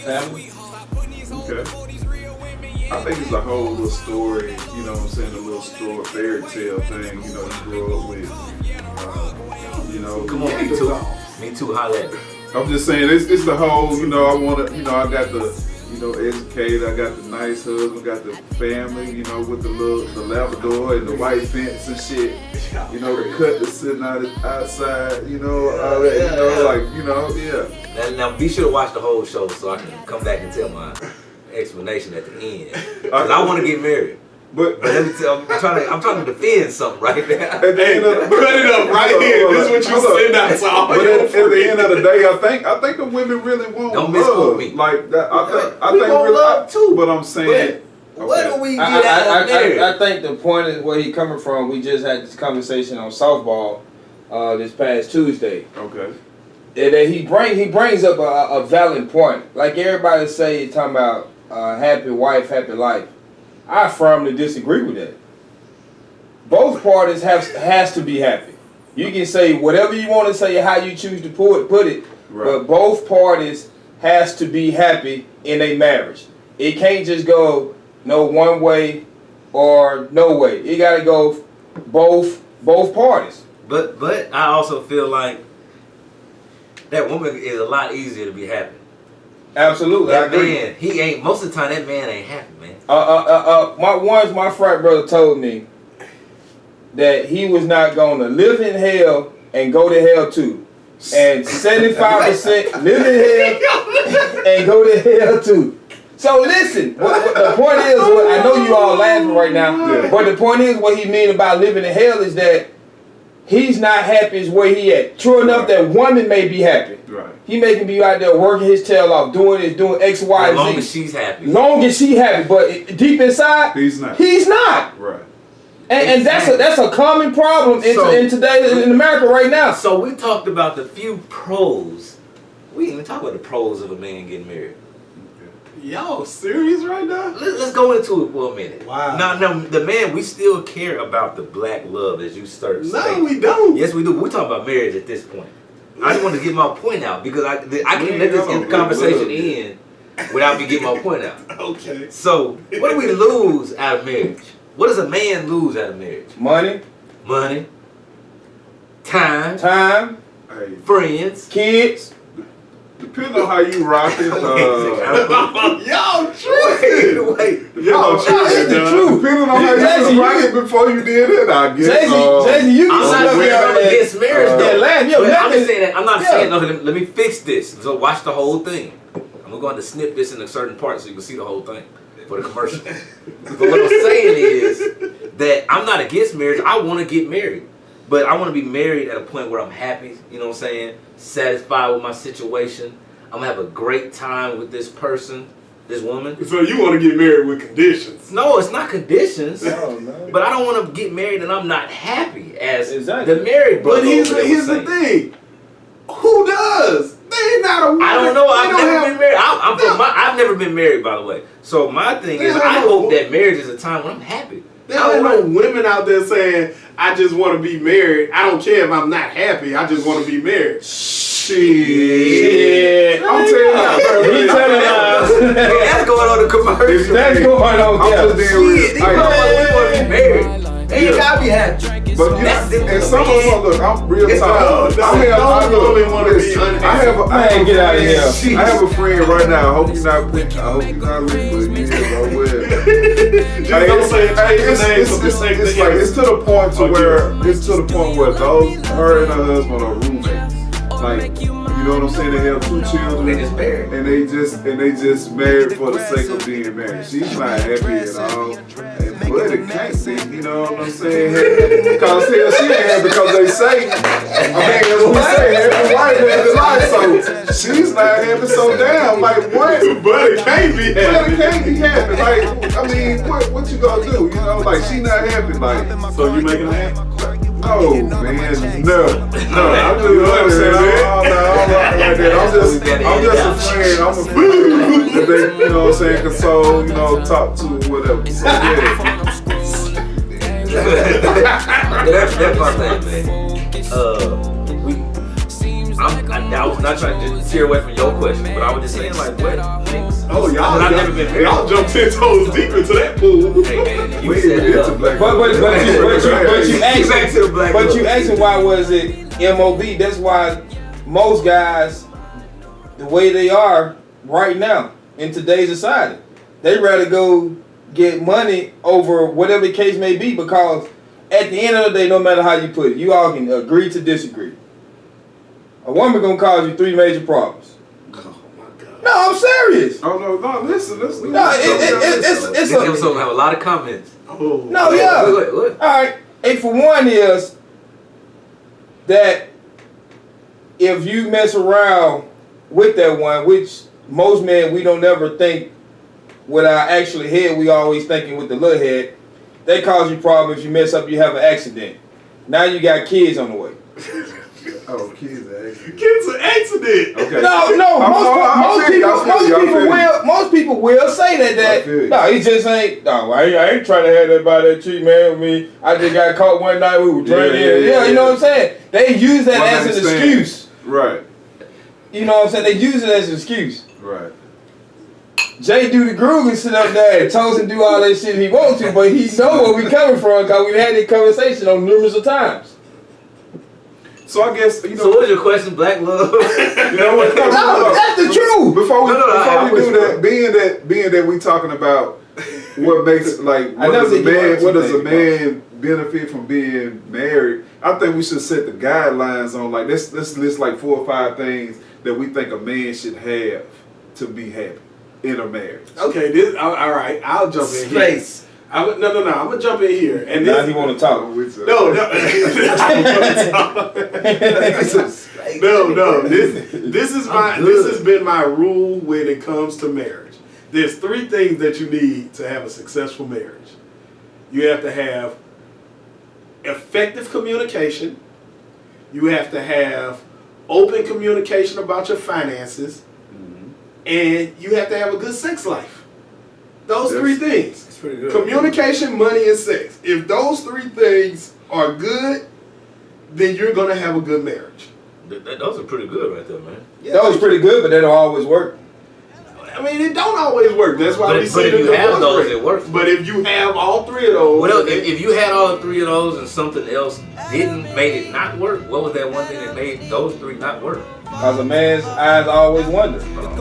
Family. Okay. I think it's a whole little story, you know what I'm saying, a little story, fairy tale thing, you know, you grew up with. You know. Come on, me too. Me too, holla at me. I'm just saying, it's the whole, you know, I want to, you know, I got the, you know, educated, I got the nice husband, got the family, you know, with the Labrador and the white fence and shit, you know, the cut that's sitting outside, you know, all that, you know, like, you know, yeah. Now be sure to watch the whole show so I can come back and tell my explanation at the end. Cause I want to get married. But let me tell I'm trying to defend something right now. At the end of Cut it up right here. This is what you send out to all But your at the end of the day, I think the women really want Don't love. misquote me. Like that, I We think want really, love too. But I'm saying, What do we get out of marriage? I think the point is where he coming from. We just had this conversation on softball this past Tuesday. okay. And then he brings up a valid point. Like everybody say, talking about happy wife, happy life. I firmly disagree with that. Both parties has to be happy. You can say whatever you want to say, how you choose to put it, Right. but both parties has to be happy in a marriage. It can't just go no one way or no way. It got to go both parties. But I also feel like that woman is a lot easier to be happy. Absolutely, I That agree. man, he ain't. Most of the time, that man ain't happy, man. My frat brother told me that he was not going to live in hell and go to hell too. And 75% live in hell and go to hell too. So listen, what the point is, I know you all laughing right now, but the point is what he mean about living in hell is that he's not happy is where he at. True enough, that woman may be happy. Right. He may can be out there working his tail off, doing X, Y, As long Z. as she's happy. Long as she happy, but deep inside, He's not. He's not. Right. And that's a common problem in today in America right now. So we talked about the few pros. We didn't even talk about the pros of a man getting married. Y'all serious right now? Let's go into it for a minute. Wow. Now, the man, we still care about the black love as you start No, saying. we don't. Yes, we do. We're talking about marriage at this point. I just want to get my point out because I can't let this conversation end without me getting my point out. Okay. So, what do we lose out of marriage? What does a man lose out of marriage? Money, time, Hey, friends. kids. depending on how you rock it, Y'all tripping. Wait. Y'all It's tripping. the dog. truth. depending on how Jesse, you rock it before you did it, I guess. Jay-Z, you I'm can not sit up saying here I'm against marriage, and though. laugh. Yo, But I'm nothing- just saying that. I'm not Yeah. saying no. Let me fix this. So watch the whole thing. I'm going to snip this in a certain part so you can see the whole thing for the commercial. But what I'm saying is that I'm not against marriage. I want to get married, but I want to be married at a point where I'm happy. You know what I'm saying? Satisfied with my situation. I'm gonna have a great time with this person, this woman. So you want to get married with conditions? No, it's not conditions. No, no. But I don't want to get married and I'm not happy as Exactly. the married brother. But here's over there was the saying. thing. Who does? They ain't not a woman. I don't know. They I've don't never have- been married. I've never been married, by the way. So my thing is, They I don't hope know. that marriage is a time when I'm happy. There ain't no women out there saying, I just want to be married. I don't care if I'm not happy. I just want to be married. Shit. I'm telling you, He telling us. That's going on the commercial. That's going on. I'm Yeah. just being real. Shit, these motherfuckers want to be married. They ain't gotta be happy. But you That's know, different and for some of men. them, look, I'm real It's talk. no, I women want to be unhappy. I have a Man, get out of here. friend- I have a friend right now. I hope you're not listening, but he is, bro. Well, Just don't say it's names for the sake of it's like it's to the point to where those her and her husband are roommates. Like, you know what I'm saying? They have 2 children. They just married. And they just married for the sake of being married. She's not happy at all. And but it can't be, you know what I'm saying? Because hell, she ain't happy because they say, I mean, as we say, every wife has a life, so she's not happy, so damn, like, what? But it can't be But happy. it can't be happy, like, I mean, what you gonna do, you know, like, she not happy, like, So you making her happy? oh, man, no, I'm just, you know what I'm saying, I'm just a friend, I'm a friend that they, you know what I'm saying, console, you know, talk to, whatever, so yeah. That's my thing, man. I was not trying to steer away from your question, but I was just saying, like, what makes? Oh, y'all, I've never been married. y'all jumped 10 toes deep into that pool. Hey, man, you We set ain't it been to up. black But you asking why was it MOB? That's why most guys, the way they are right now in today's society, they rather go get money over whatever the case may be, because at the end of the day, no matter how you put it, you all can agree to disagree. A woman gonna cause you 3 major problems. Oh my God. No, I'm serious. Oh no, listen. No, it's This episode have a lot of comments. Oh. no, yeah. What? All right, and for one is that if you mess around with that one, which most men we don't ever think with our actual head, we always thinking with the little head, they cause you problems. If you mess up, you have an accident. Now you got kids on the way. Oh, kids are accident. Kids an accident. Okay. No, most people will say I feel you. that. No, he just ain't. No, I ain't trying to have that by that cheat, man. With me, I just got caught one night. We were drinking. Yeah, you know what I'm saying? They use that as an excuse. Right. You know what I'm saying? They use it as an excuse. Right. J Deaux the Groove can sit up there and toast and do all that shit he wants to, but he know where we coming from because we had that conversation on numerous of times. So I guess, you know. So what's your question, Black Love? You know what? No, that's the truth. Before we I do that, being that we talking about what makes, like, what does a man benefit from being married, I think we should set the guidelines on, like, let's list like 4 or 5 things that we think a man should have to be happy in a marriage. Okay, all right. I'll jump in here. Space. No. I'm gonna jump in here. And Now this, he want to talk. no. No. This is this has been my rule when it comes to marriage. There's 3 things that you need to have a successful marriage. You have to have effective communication. You have to have open communication about your finances, and you have to have a good sex life. Those 3 things. It's pretty good. Communication, money, and sex. If those 3 things are good, then you're gonna have a good marriage. Those are pretty good right there, man. Yeah, That was pretty good, but that don't always work. I mean, it don't always work. That's why we But see if the you have divorce those, rate. it works. But if you have all 3 of those, What else, if you had all 3 of those and something else made it not work, what was that one thing that made those 3 not work? Because a man's eyes always wonder. I don't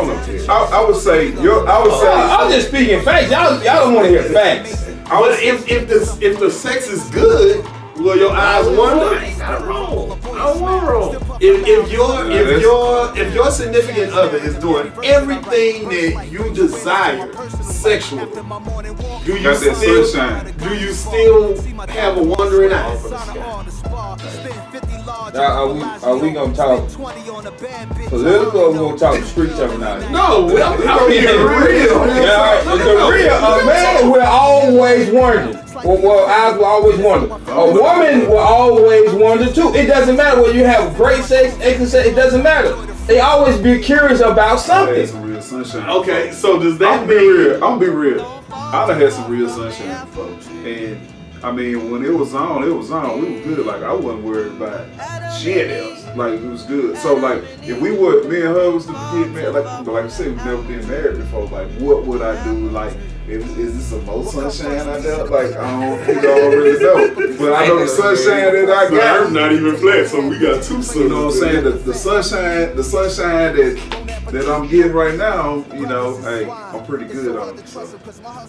know. I would say I'm just speaking facts. Y'all don't want to hear facts. but if the sex is good, will your eyes wonder? I ain't got it wrong. I don't want it wrong. If your significant other is doing everything that you desire sexually, do you Got that sunshine. still have a wandering eye? Now, are we gonna talk political or we gonna talk street terminology? No, I'm being real. Yeah, all right. The real, a man will always wonder. Well, eyes will always wonder. A woman will always wonder too. It doesn't matter whether you have great sex, excellent sex. It doesn't matter. They always be curious about something. I had some real sunshine. Okay, so does that I'm be mean? real. I'm be real. I done had some real sunshine before, and I mean, when it was on, it was on. We were good. Like, I wasn't worried about shit else. Like, it was good. So, like, if we were, me and her was to get married, like I said, we've never been married before. Like, what would I do? Like, is this some more sunshine I got? Like, I don't really know. But I know the sunshine that I The got. earth not even flat, so we got 2 suns. You know what I'm saying? The sunshine that I'm getting right now, you know, hey, I'm pretty good on it. So.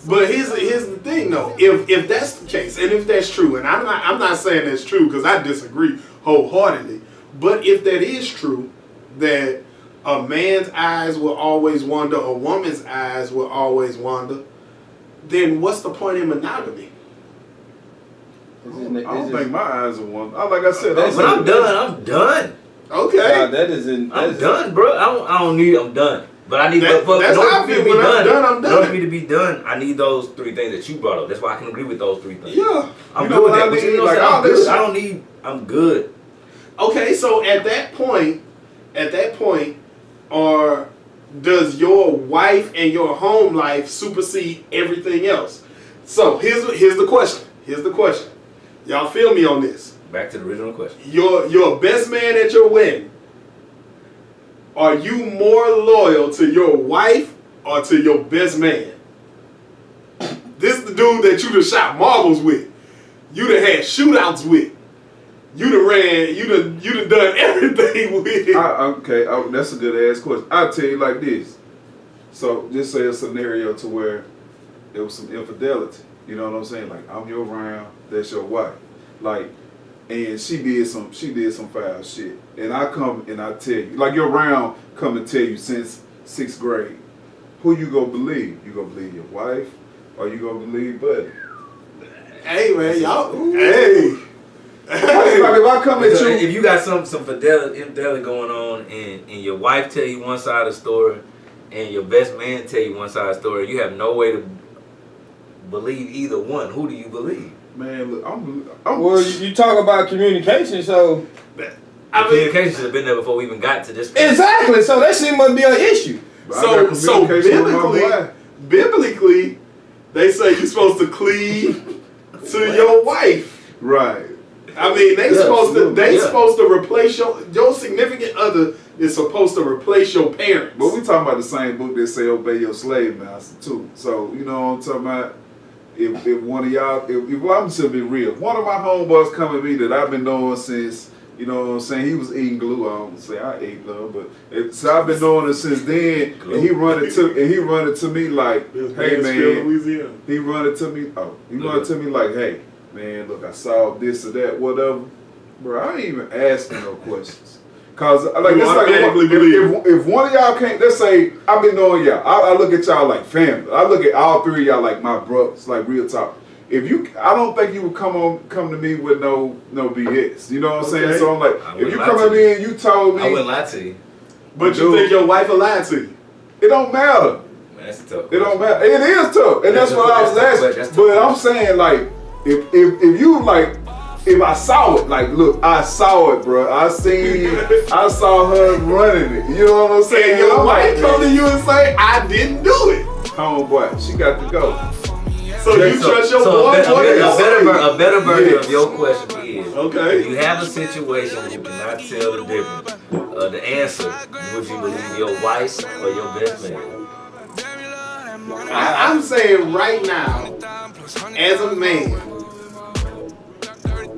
But here's the thing though. If that's the case, and if that's true, and I'm not saying that's true because I disagree wholeheartedly. But if that is true, that a man's eyes will always wander, a woman's eyes will always wander, then what's the point in monogamy? I don't think my eyes are one. Like I said, When I'm done, I'm done. Okay. that isn't. I'm done, bro. I don't need. I'm done. But I need. That's how I feel. When I'm done, I'm In order for done. me to be done, I need those 3 things that you brought up. That's why I can agree with those 3 things. Yeah. I'm You know good with what that. I But you mean? know Like, what I'm all saying? this I don't need. I'm good. Okay, so at that point, does your wife and your home life supersede everything else? So here's the question. Y'all feel me on this? Back to the original question. Your best man at your wedding. Are you more loyal to your wife or to your best man? This the dude that you done shot marbles with. You done had shootouts with. You done done everything with. Okay, that's a good ass question. I'll tell you like this. So just say a scenario to where there was some infidelity. You know what I'm saying? Like, I'm your round, that's your wife. Like, and she did some foul shit. And I come and I tell you, like your round come and tell you since 6th grade. Who you gonna believe? You gonna believe your wife or you gonna believe Buddy? Hey man, y'all. Hey. Like if I come at So you, if you got some infidelity going on, and your wife tell you one side of the story, and your best man tell you one side of the story, you have no way to believe either one. Who do you believe? man, look, I'm Well, you talk about communication, so Communication should have been there before we even got to this point. exactly. So that shit must be an issue. So biblically, they say you're supposed to cleave to your wife. right. I mean, they supposed to replace your significant other is supposed to replace your parents. But we talking about the same book that say obey your slave master too. So you know what I'm talking about. If one of y'all, if I'm just be real, one of my homeboys come at me that I've been knowing since, you know what I'm saying, he was eating glue. I don't say I ate glue, but so I've been knowing it since then. And he run it to me like, hey man, he run it to me like, hey man, look, I saw this or that, whatever. Bro, I ain't even asking no questions. Cause like it's like if one of y'all can't, let's say I've been knowing y'all, I look at y'all like family. I look at all 3 of y'all like my brothers, like real talk. If you, I don't think you would come to me with no BS. You know what I'm saying? So I'm like, if you come at me and you told me, I wouldn't lie to you. But you think your wife will lie to you? It don't matter. Man, that's tough. It don't matter. It is tough, and that's what I was asking. But I'm saying like, if you like. If I saw it, like, look, I saw it, bro. I saw her running it. You know what I'm saying? And your wife come to you and say, I didn't do it. Homeboy, she got to go. So you trust your boy? A better version of your question is, okay. If you have a situation where you cannot tell the difference, the answer, would you believe your wife or your best man? I'm saying right now, as a man,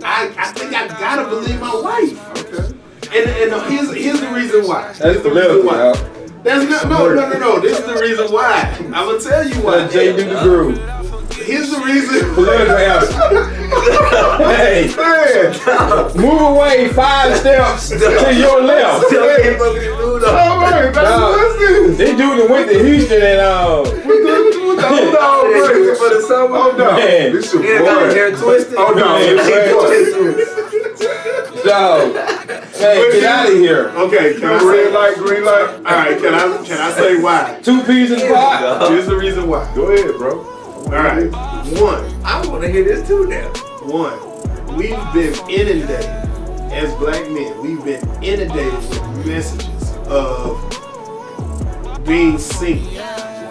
I think I gotta believe my wife. Okay. And here's the reason why. That's the reason why. That's no. This is the reason why. I'm gonna tell you why. J do the groove. Here's the reason. Political answer. Hey, man, move away 5 steps to your left. They do the went to Houston and for the summer. Oh no, man. This your Got hair twisted. Oh no, so, man, get out of here. Okay, can I red light, green light. All right, can I say why? 2 peas in the pot. Here's the reason why. Go ahead, bro. All right, one. I want to hear this too now. One, we've been inundated as black men. We've been inundated with messages of being seen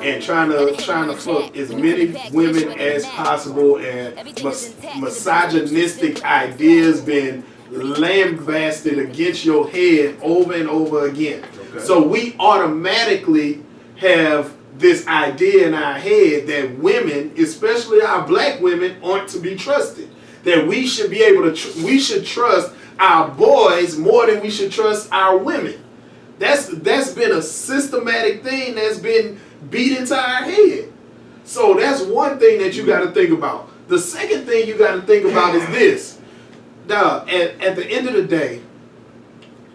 and trying to fuck as many women as possible, and misogynistic ideas been lambasted against your head over and over again. Okay. So we automatically have this idea in our head that women, especially our black women, aren't to be trusted. That we should be able to, we should trust our boys more than we should trust our women. That's been a systematic thing that's been beat into our head. So that's one thing that you got to think about. The second thing you got to think about is this. Dog, at the end of the day,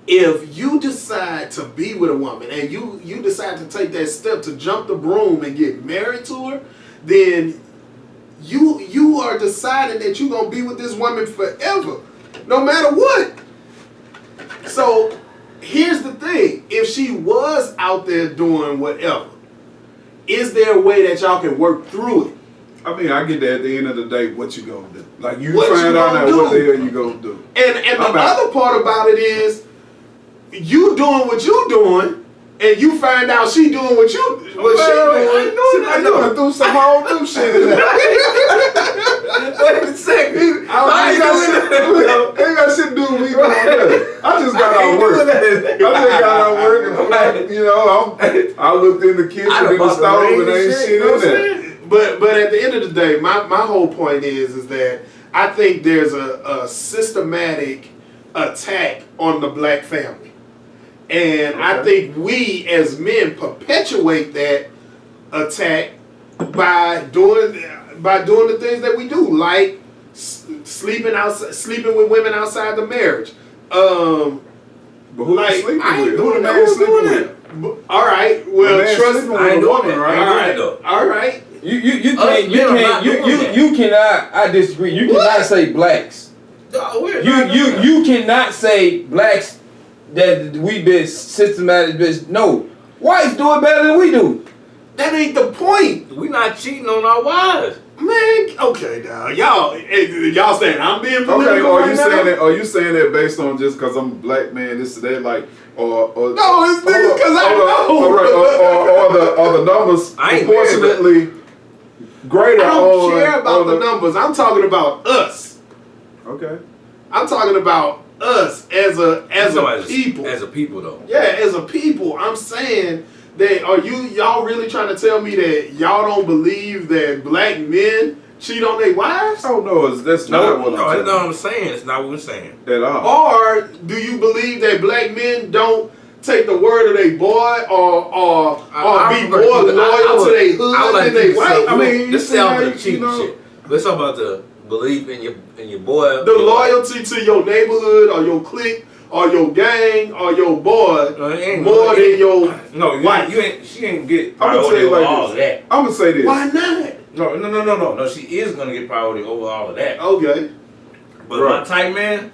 if you decide to be with a woman and you decide to take that step to jump the broom and get married to her, then You are deciding that you're gonna be with this woman forever, no matter what. So here's the thing: if she was out there doing whatever, is there a way that y'all can work through it? I mean, I get that at the end of the day, what you gonna do? Like you What find you out gonna now do? what the hell you gonna do. And the other part about it is, you doing what you doing, and you find out she doing what she doing. I know through some whole new shit in there. Wait a second. I ain't got shit to do with me doing that. I just got out of work. And, you know, I looked in the kitchen in the stove and ain't shit in there. But at the end of the day, my whole point is that I think there's a systematic attack on the black family. And I think we as men perpetuate that attack by doing the things that we do, like sleeping with women outside the marriage. But who like, sleeping I ain't with? doing Who the that. man Who's sleeping doing with? that? All right. Well, trust me. I ain't doing that. Right? All right. You cannot. I disagree. You cannot say blacks. You cannot say blacks that we been systematic. No, whites do it better than we do. That ain't the point. We not cheating on our wives. Man, okay, now y'all saying I'm being political Okay, are you right now? saying that? Are you saying that based on just because I'm a black man, this and that, like, or No, it's niggas because I know. All right, or the numbers I ain't proportionately greater. I don't care on about the the numbers. I'm talking about us. Okay. I'm talking about us as a people. As a people, though. Yeah, as a people. I'm saying that y'all really trying to tell me that y'all don't believe that black men cheat on their wives? Oh no, that's not what I'm that's saying. not what I'm saying. It's not what we're saying. At all. Or do you believe that black men don't take the word of their boy or be more loyal to their hood than their wife? I mean, let's say off the you cheating know. shit. Let's talk about the belief in your boy. The loyalty to your neighborhood or your clique or your gang or your boy more than your wife. She ain't get I'm gonna tell priority you over like all this. of that. I'm gonna say this. Why not? No. She is gonna get priority over all of that. Okay. But my type man,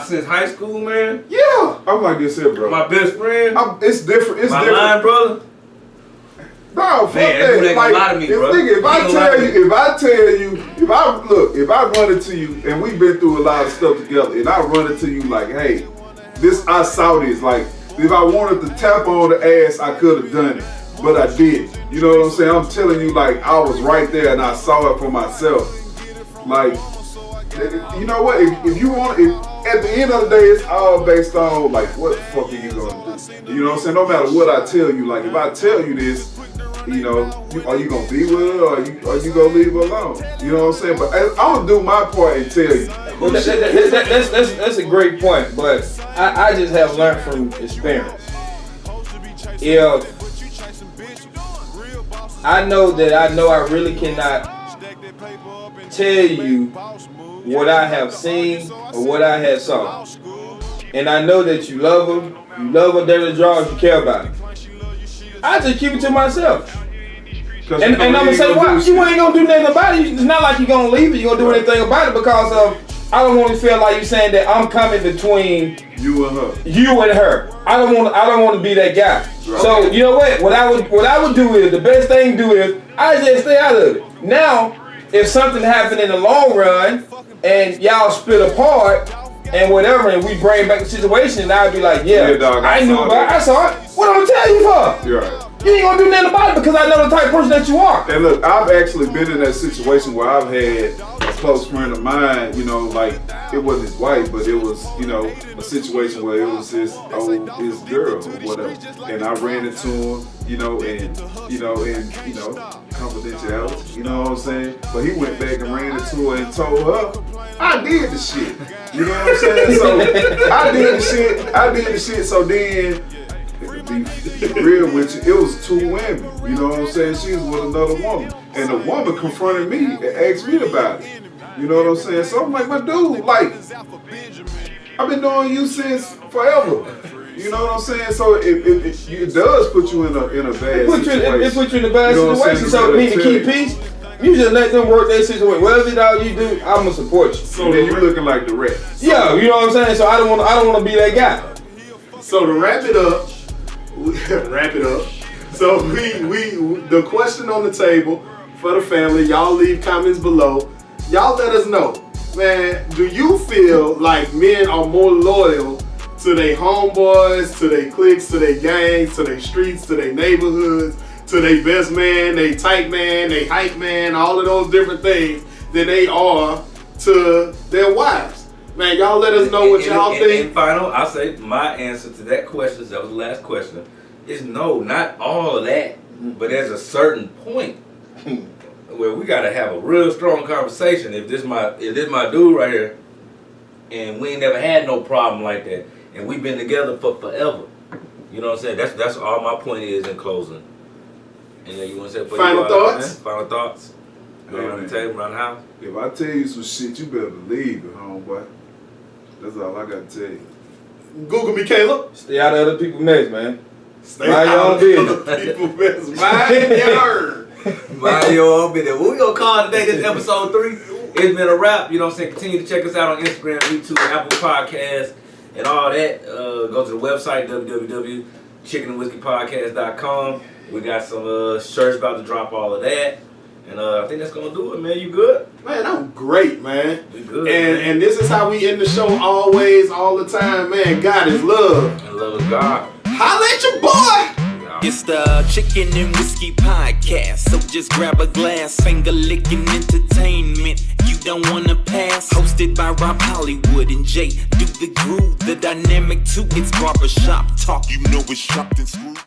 since high school man, Yeah. I'm like this here, bro. my best friend, It's different. It's my different. line brother. No, fuck Man, that. that dude ain't gonna lie to me, bro. Nigga, if I run into you, and we've been through a lot of stuff together, and I run into you like, hey, I saw this. Like, if I wanted to tap on the ass, I could have done it, but I didn't. You know what I'm saying? I'm telling you, like, I was right there and I saw it for myself. Like, you know what? If you want, at the end of the day, it's all based on, like, what the fuck are you gonna do? You know what I'm saying? No matter what I tell you, like, if I tell you this, you know, are you gonna be with her or are you gonna leave her alone? You know what I'm saying? But I'm gonna do my part and tell you. Well, that's a great point, but I just have learned from experience. If I know I really cannot tell you what I have seen or what I have saw, and I know that you love her, there's a draws, you care about her, I just keep it to myself. And I'm gonna say, why? You ain't gonna do nothing about it. It's not like you're gonna leave it, you're gonna do anything about it because of, I don't want to feel like you saying that I'm coming between you and her. I don't want to be that guy. Right. So you know what I would do is, the best thing to do is I just stay out of it. Now, if something happened in the long run and y'all split apart and whatever, and we bring back the situation, and I'd be like, dog, I knew about it. I saw it. What am I tell you for? You're right. You ain't gonna do nothing about it because I know the type of person that you are. And look, I've actually been in that situation where I've had a close friend of mine, you know, like, it wasn't his wife, but it was, you know, a situation where it was his girl or whatever. And I ran into him, confidentiality, you know what I'm saying? But he went back and ran into her and told her, I did the shit. You know what I'm saying? So I did the shit, so then, to be real with you, it was two women. You know what I'm saying? She was with another woman. And the woman confronted me and asked me about it. You know what I'm saying? So I'm like, my dude, like, I've been knowing you since forever. You know what I'm saying? So it does put you in a bad situation. It put you in a bad situation. So you need to keep peace. You just let them work their situation. Whatever it all you do, I'ma support you. So then you looking like the rap. Yeah, you know what I'm saying? So I don't want to be that guy. So to wrap it up. So the question on the table for the family, y'all leave comments below. Y'all let us know, man, do you feel like men are more loyal to their homeboys, to their cliques, to their gangs, to their streets, to their neighborhoods, to their best man, their tight man, their hype man, all of those different things than they are to their wives? Man, y'all let us know what y'all think. And final, I'll say my answer to that question, that was the last question, is no, not all of that. But there's a certain point where we gotta have a real strong conversation. If this my dude right here, and we ain't never had no problem like that, and we've been together for forever. You know what I'm saying? That's all my point is in closing. And then you want to say final thoughts? Final thoughts. Go around the table, around the house. If I tell you some shit, you better believe it, homeboy. That's all I got to tell you. Google me, Caleb. Stay out of other people's mess, man. Stay out of other people's mess. Mind your Mind your own business. What we gonna call today? This episode 3. It's been a wrap. You know what I'm saying? Continue to check us out on Instagram, YouTube, Apple Podcasts, and all that. Go to the website, www.chickenandwhiskeypodcast.com. We got some shirts about to drop, all of that. And I think that's gonna do it, man. You good? Man, I'm great, man. We good. And this is how we end the show always, all the time, man. God is love. And love is God. Holla at your boy! It's the Chicken and Whiskey Podcast, so just grab a glass, finger licking entertainment you don't wanna pass. Hosted by RobHollywood and J Deaux the groove, the dynamic too. It's barbershop talk, you know it's chopped and screwed.